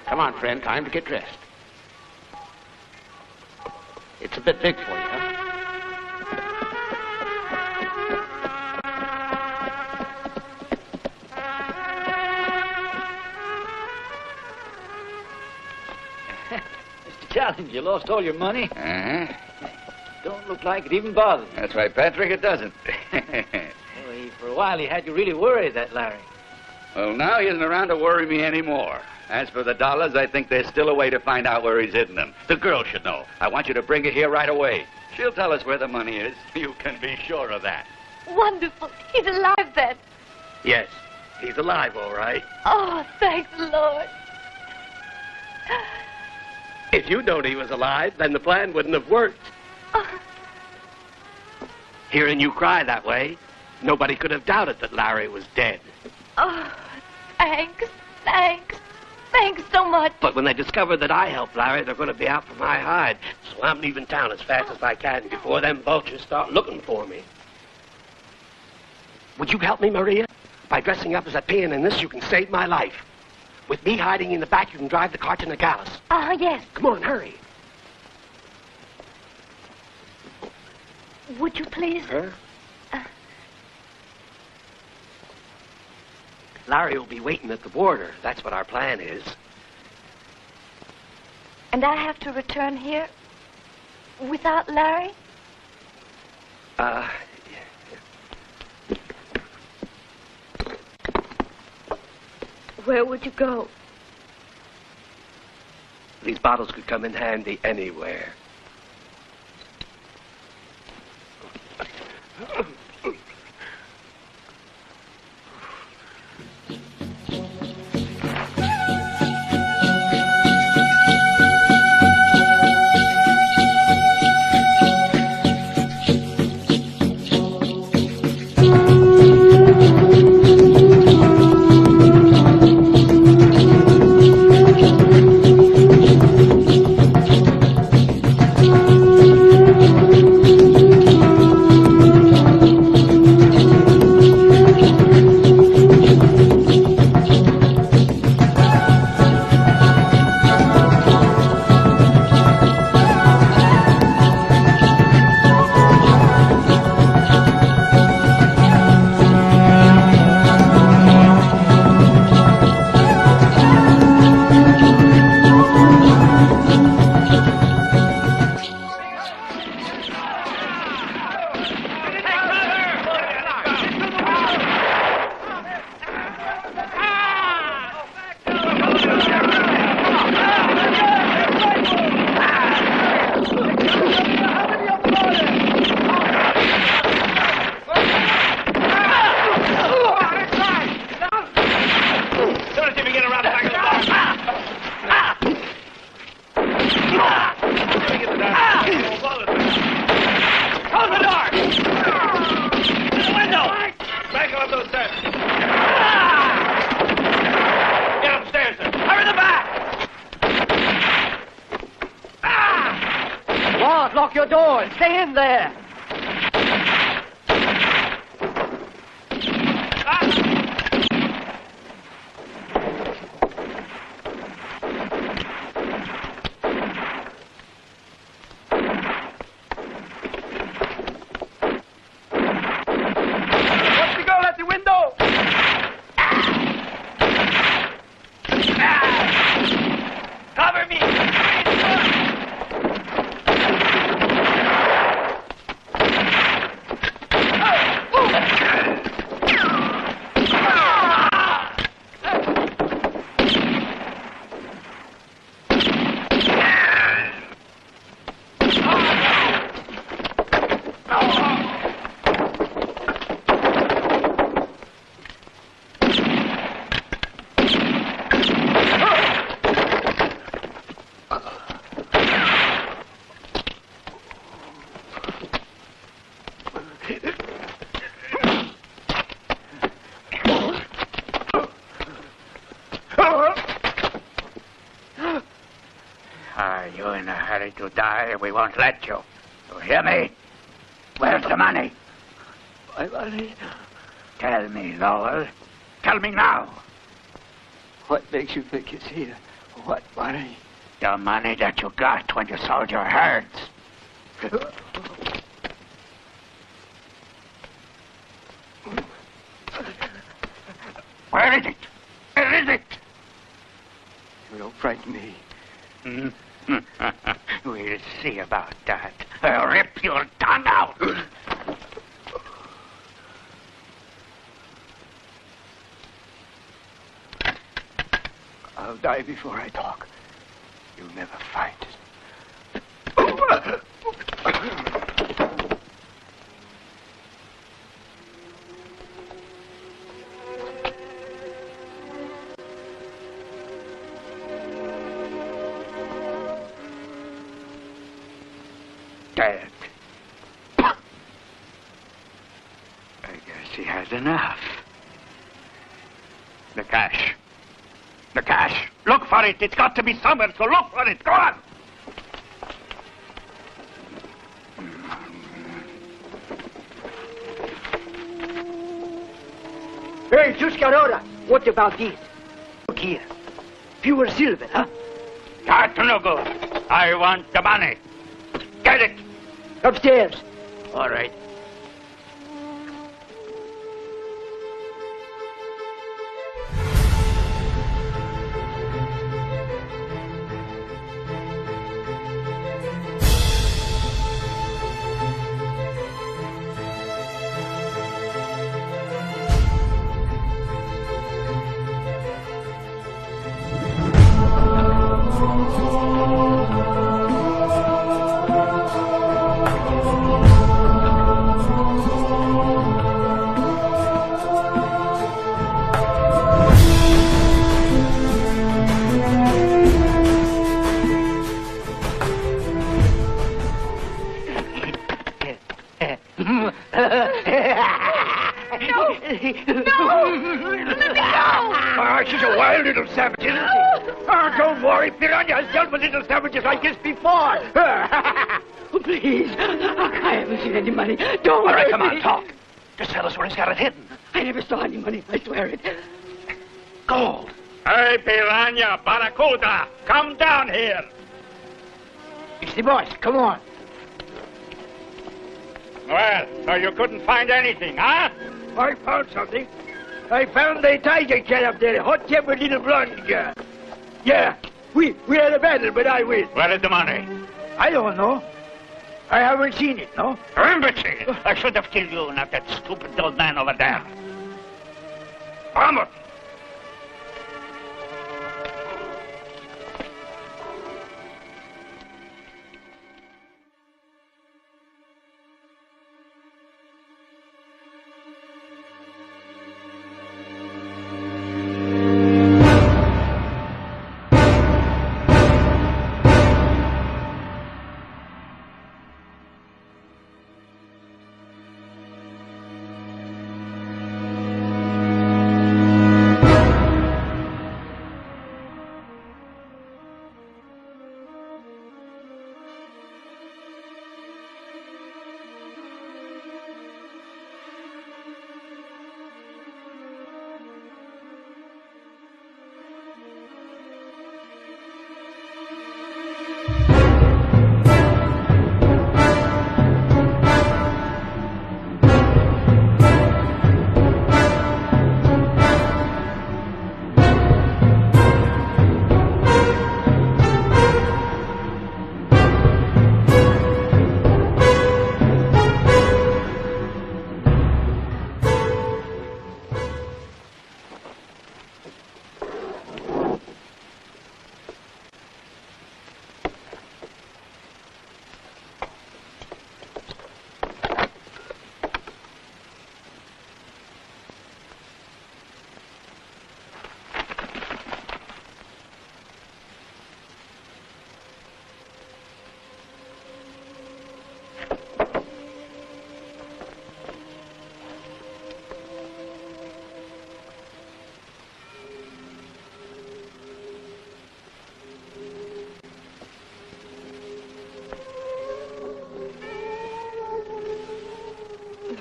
Come on, friend. Time to get dressed. It's a bit big for you, huh? Mr. Challenge, you lost all your money? Uh-huh. Don't look like it even bothered you. That's right, Patrick, it doesn't. For a while, he had you really worried, that Larry. Well, now he isn't around to worry me anymore. As for the dollars, I think there's still a way to find out where he's hidden them. The girl should know. I want you to bring her here right away. She'll tell us where the money is. You can be sure of that. Wonderful. He's alive then. Yes, he's alive, all right. Oh, thank the Lord. If you'd known he was alive, then the plan wouldn't have worked. Oh. Hearing you cry that way, nobody could have doubted that Larry was dead. Oh, thanks. Thanks so much. But when they discover that I helped Larry, they're going to be out for my hide. So I'm leaving town as fast as I can before them vultures start looking for me. Would you help me, Maria? By dressing up as a pianist, you can save my life. With me hiding in the back, you can drive the cart to Nogales. Yes. Come on, hurry. Would you please? Huh? Larry will be waiting at the border. That's what our plan is. And I have to return here without Larry? Where would you go? These bottles could come in handy anywhere. Lock your door and stay in there. What's the girl at the window? Cover me! Are you in a hurry to die? We won't let you. You hear me? Where's the money? My money? Tell me, Lowell. Tell me now. What makes you think it's here? What money? The money that you got when you sold your herds. Where is it? Where is it? You don't frighten me. We'll see about that. I'll rip your tongue out. I'll die before I talk. You'll never find it. Dead. I guess he has enough. The cash. The cash. Look for it. It's got to be somewhere, so look for it. Go on. Hey, Tuscarora, what about this? Look here. Pure silver, huh? That's no good. I want the money. Get it. Upstairs. All right. me! No! Let me go! Ah, she's a wild little savage, isn't she? Oh, don't worry, Piranha has dealt with little savages like this before. Please. I haven't seen any money. Don't All right, hurt come on, me. talk. Just tell us where he's got it hidden. I never saw any money. I swear it. Gold. Hey, Piranha, Barracuda, come down here. It's the boss. Come on. Well, so you couldn't find anything, huh? I found something. I found the tiger cat up there, hot-tempered little blonde girl. Yeah, we had a battle, but I win. Where is the money? I don't know. I haven't seen it, no? Imbecile! I should have killed you, not that stupid old man over there. Vamos.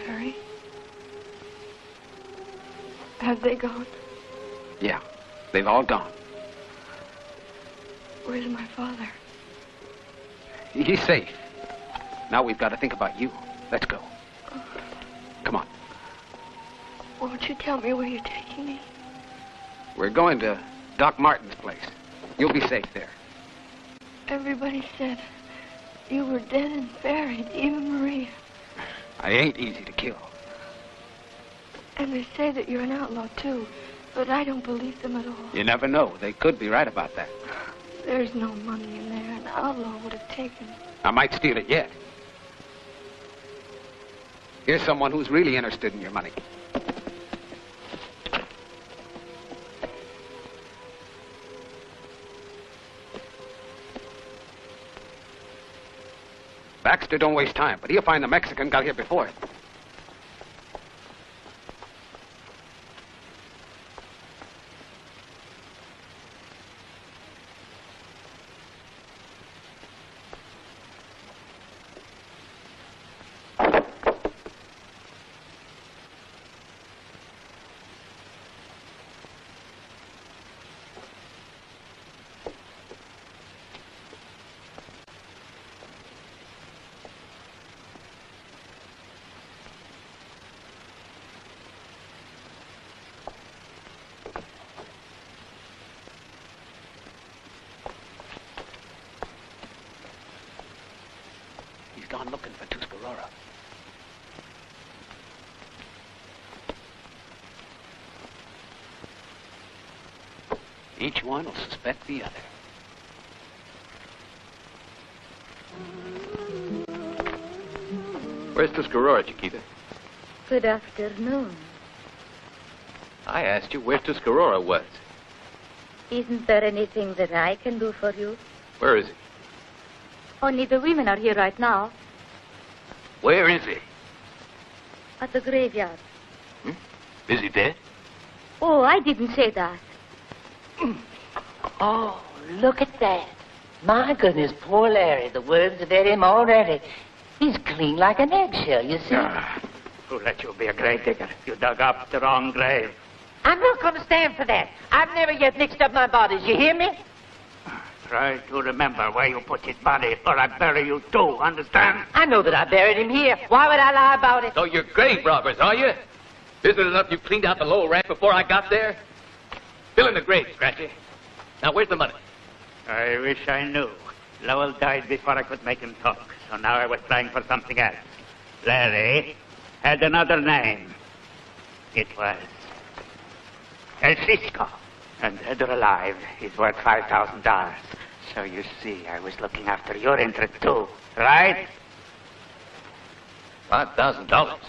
Larry? Have they gone? Yeah, they've all gone. Where's my father? He's safe. Now we've got to think about you. Let's go. Come on. Won't you tell me where you're taking me? We're going to Doc Martin's place. You'll be safe there. Everybody said you were dead and buried, even Maria. I ain't easy to kill. And they say that you're an outlaw, too. But I don't believe them at all. You never know. They could be right about that. There's no money in there. An outlaw would have taken it. I might steal it yet. Here's someone who's really interested in your money. Baxter don't waste time, but he'll find the Mexican got here before it. Gone looking for Tuscarora. Each one will suspect the other. Where's Tuscarora, Chiquita? Good afternoon. I asked you where Tuscarora was. Isn't there anything that I can do for you? Where is he? Only the women are here right now. Where is he? At the graveyard. Is he dead? Oh, I didn't say that. Oh, look at that. My goodness, poor Larry. The worms have ate him already. He's clean like an eggshell, you see. Who let you be a grave digger? You dug up the wrong grave. I'm not going to stand for that. I've never yet mixed up my bodies, you hear me? Try to remember where you put his body, or I bury you too, understand? I know that I buried him here. Why would I lie about it? So you're grave robbers, are you? Isn't it enough you cleaned out the low ramp before I got there? Fill in the grave, Scratchy. Now, where's the money? I wish I knew. Lowell died before I could make him talk, so now I was trying for something else. Larry had another name. It was Cisco. And dead or alive, he's worth $5,000. So you see, I was looking after your interest too, right? $5,000?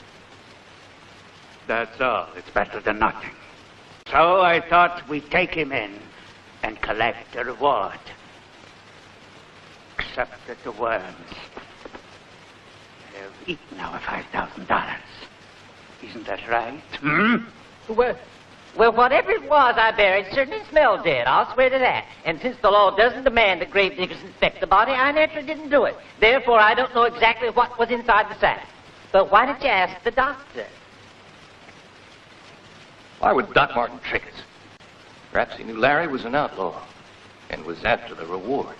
That's all. It's better than nothing. So I thought we'd take him in and collect the reward. Except that the worms have eaten our $5,000. Isn't that right? Well, whatever it was I buried certainly smelled dead. I'll swear to that. And since the law doesn't demand that grave diggers inspect the body, I naturally didn't do it. Therefore, I don't know exactly what was inside the sack. But why didn't you ask the doctor? Why would Doc Martin trick us? Perhaps he knew Larry was an outlaw and was after the reward.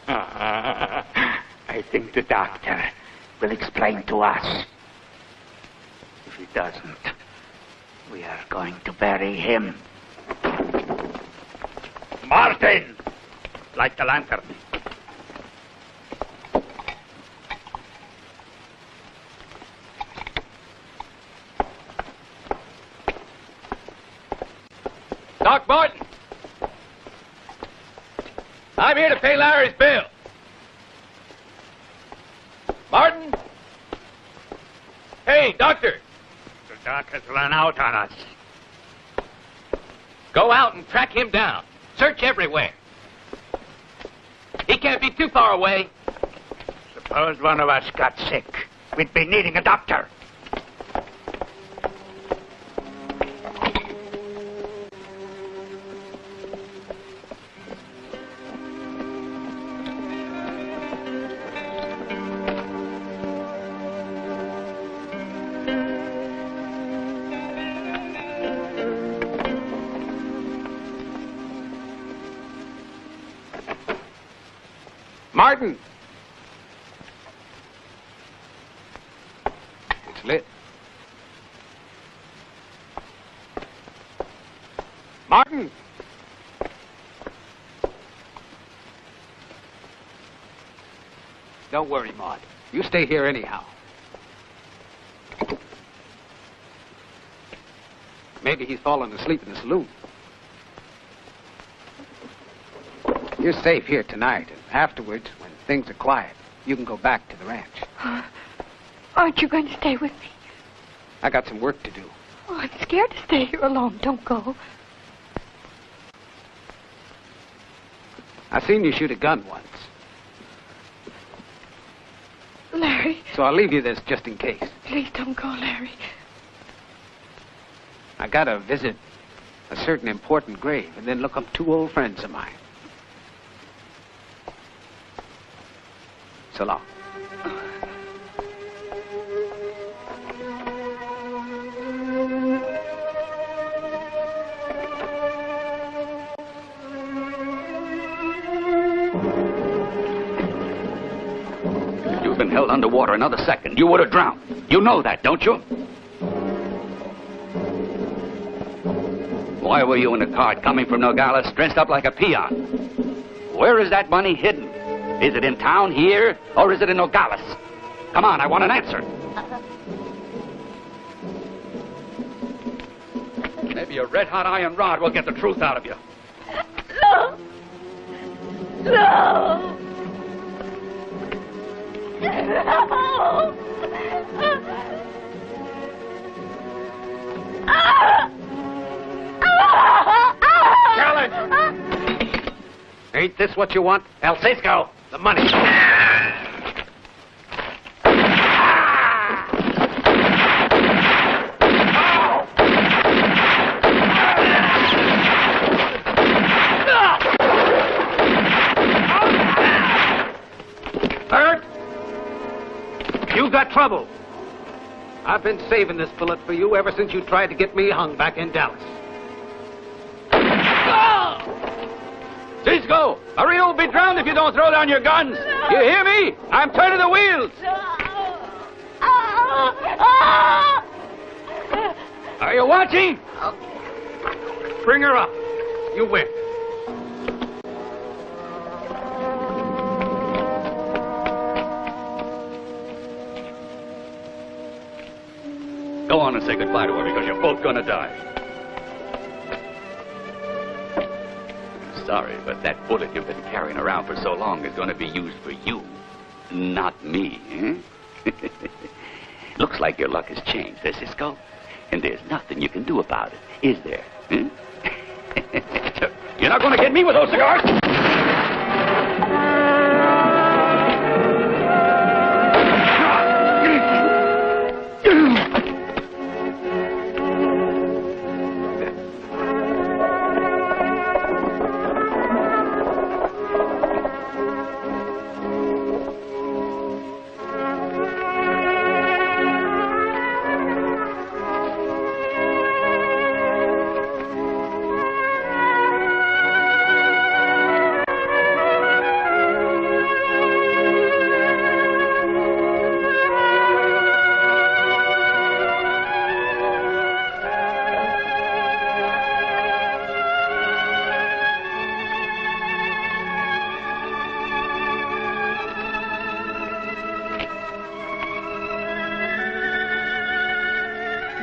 I think the doctor will explain to us. If he doesn't, we are going to bury him. Martin! Light the lantern. Doc Martin! I'm here to pay Larry's bill. Martin? Hey, Doctor! The doc has run out on us. Go out and track him down. Search everywhere. He can't be too far away. Suppose one of us got sick. We'd be needing a doctor. Martin! It's lit. Martin! Don't worry, Maud. You stay here anyhow. Maybe he's fallen asleep in the saloon. You're safe here tonight, and afterwards, when things are quiet, you can go back to the ranch. Aren't you going to stay with me? I got some work to do. Oh, I'm scared to stay here alone. Don't go. I seen you shoot a gun once. Larry. So I'll leave you this just in case. Please don't go, Larry. I gotta visit a certain important grave and then look up 2 old friends of mine. So long. You've been held underwater another second. You would have drowned. You know that, don't you? Why were you in the cart coming from Nogales dressed up like a peon? Where is that money hidden? Is it in town here, or is it in Nogales? Come on, I want an answer. Maybe a red-hot iron rod will get the truth out of you. No! No! No! Challenge! Ain't this what you want? El Cisco, the money. You got trouble. I've been saving this bullet for you ever since you tried to get me hung back in Dallas. Cisco, hurry, you'll be drowned if you don't throw down your guns. You hear me? I'm turning the wheels. Are you watching? Bring her up. You win. Go on and say goodbye to her because you're both gonna die. Sorry, but that bullet you've been carrying around for so long is gonna be used for you, not me. Eh? Looks like your luck has changed, Cisco. And there's nothing you can do about it, is there? Hmm? You're not gonna get me with those cigars!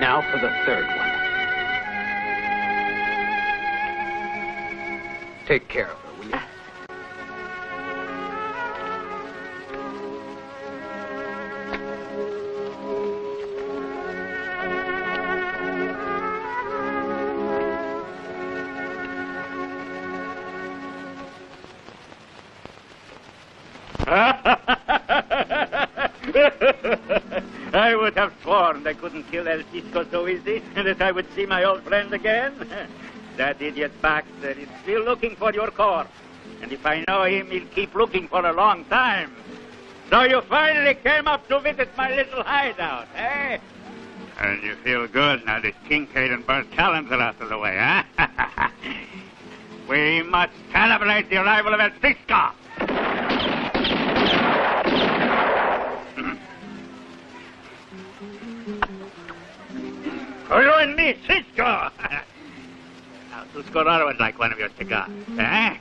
Now for the third one. Take care of her, will you? I would have sworn they couldn't kill El Cisco so easy, and that I would see my old friend again. That idiot Baxter is still looking for your corpse. And if I know him, he'll keep looking for a long time. So you finally came up to visit my little hideout, eh? And you feel good now that Kincaid and Bert Callens are out of the way, huh? We must celebrate the arrival of El Cisco. You and me, Cisco! Now, Tuscarora would like one of your cigars, eh?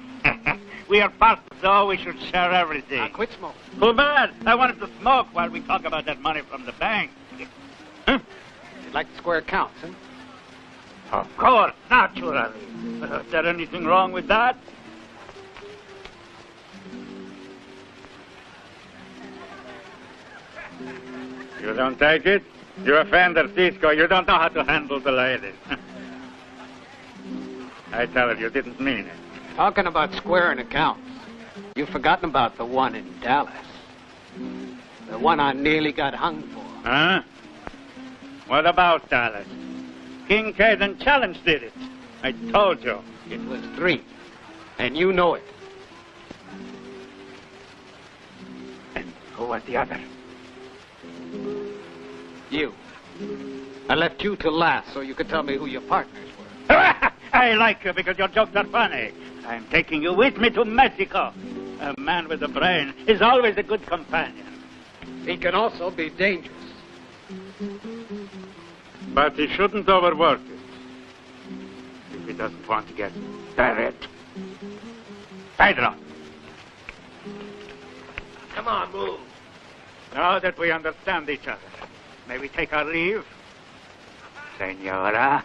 We are partners, so we should share everything. Now, quit smoking. Too bad. I wanted to smoke while we talk about that money from the bank. You'd like to square accounts, huh? Of course, naturally. Is there anything wrong with that? You don't take it? You offender, Cisco. You don't know how to handle the ladies. I tell her you didn't mean it. Talking about squaring accounts, you've forgotten about the one in Dallas. The one I nearly got hung for. Huh? What about Dallas? Kincaid and Challenge did it. I told you. It was 3, and you know it. And who was the other? You. I left you till last so you could tell me who your partners were. I like you because your jokes are funny. I'm taking you with me to Mexico. A man with a brain is always a good companion. He can also be dangerous. But he shouldn't overwork it. If he doesn't want to get buried. Pedro. Come on, move. Now that we understand each other, may we take our leave? Senora.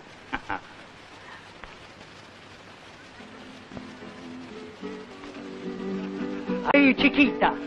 Hey, Chiquita.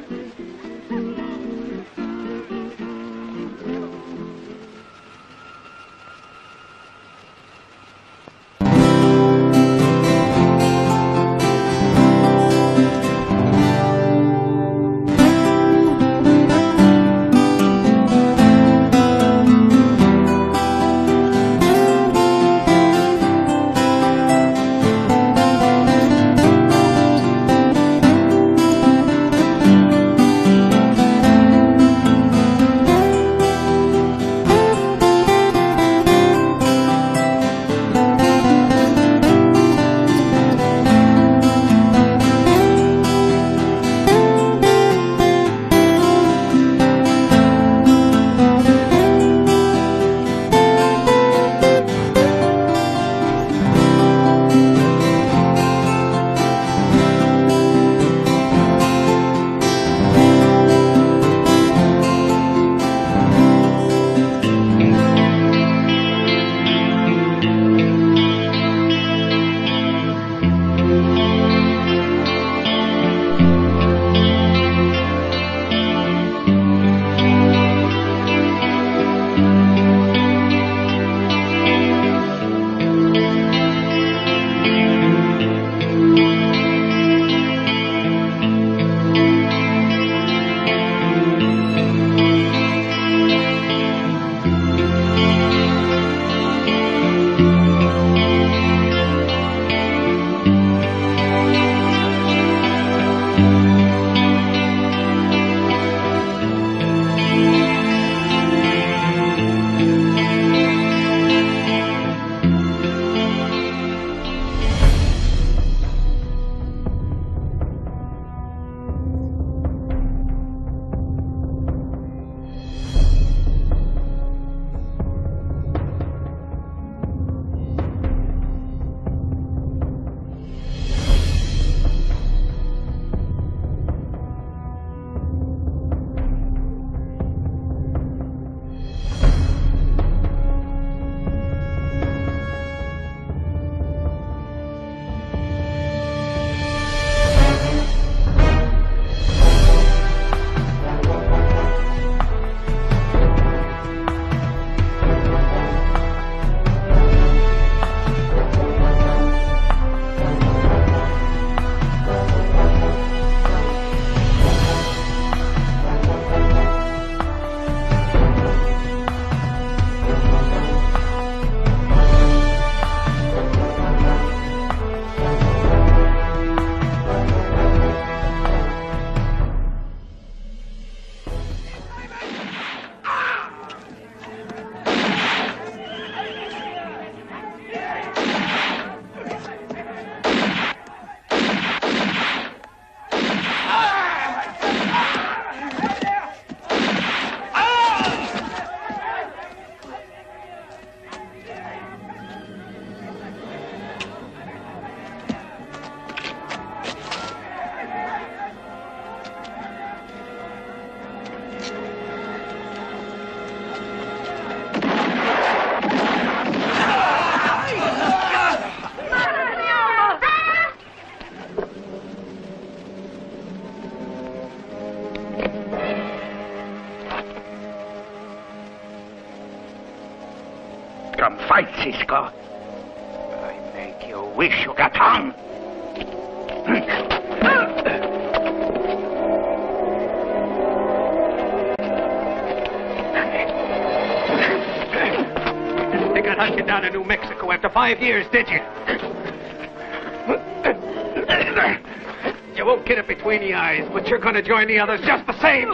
some fight, Cisco. I make you wish you got hung. Didn't think I'd hunt you down in New Mexico after 5 years, did you? You won't get it between the eyes, but you're going to join the others just the same.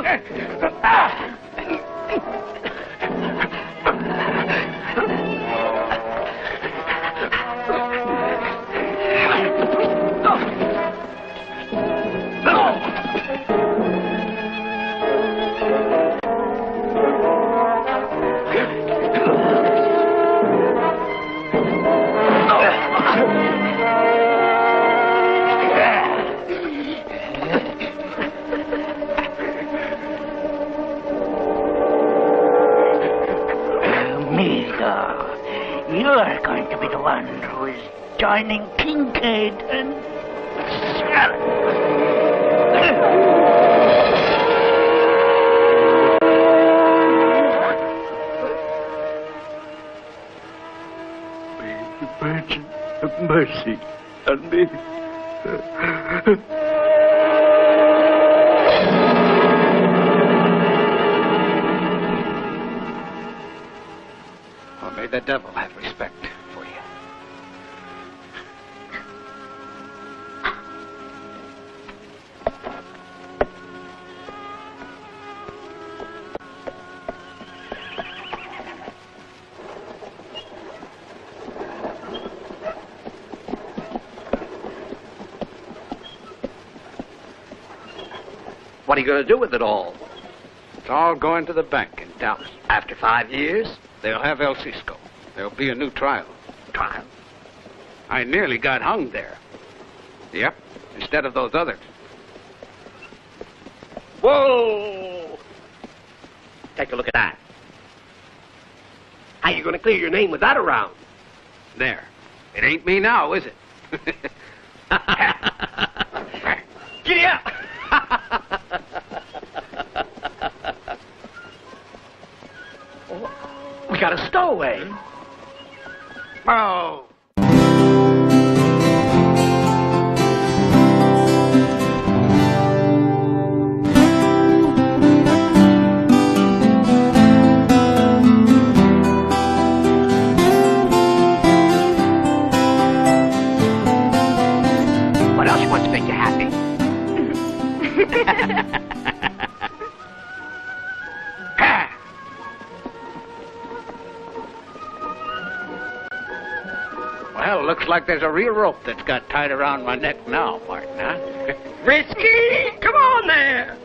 You're going to be the one who is joining Kincaid and Sarah. The Virgin of Mercy on me. Or may the devil have respect for you. What are you going to do with it all? It's all going to the bank in Dallas. After 5 years? They'll have El Cisco. There'll be a new trial. Trial? I nearly got hung there. Yep, instead of those others. Whoa! Take a look at that. How you going to clear your name with that around? There. It ain't me now, is it? Giddy up! We got a stowaway. Oh. What else wants to make you happy? Well, looks like there's a real rope that's got tied around my neck now, Martin, huh? Risky! Come on there!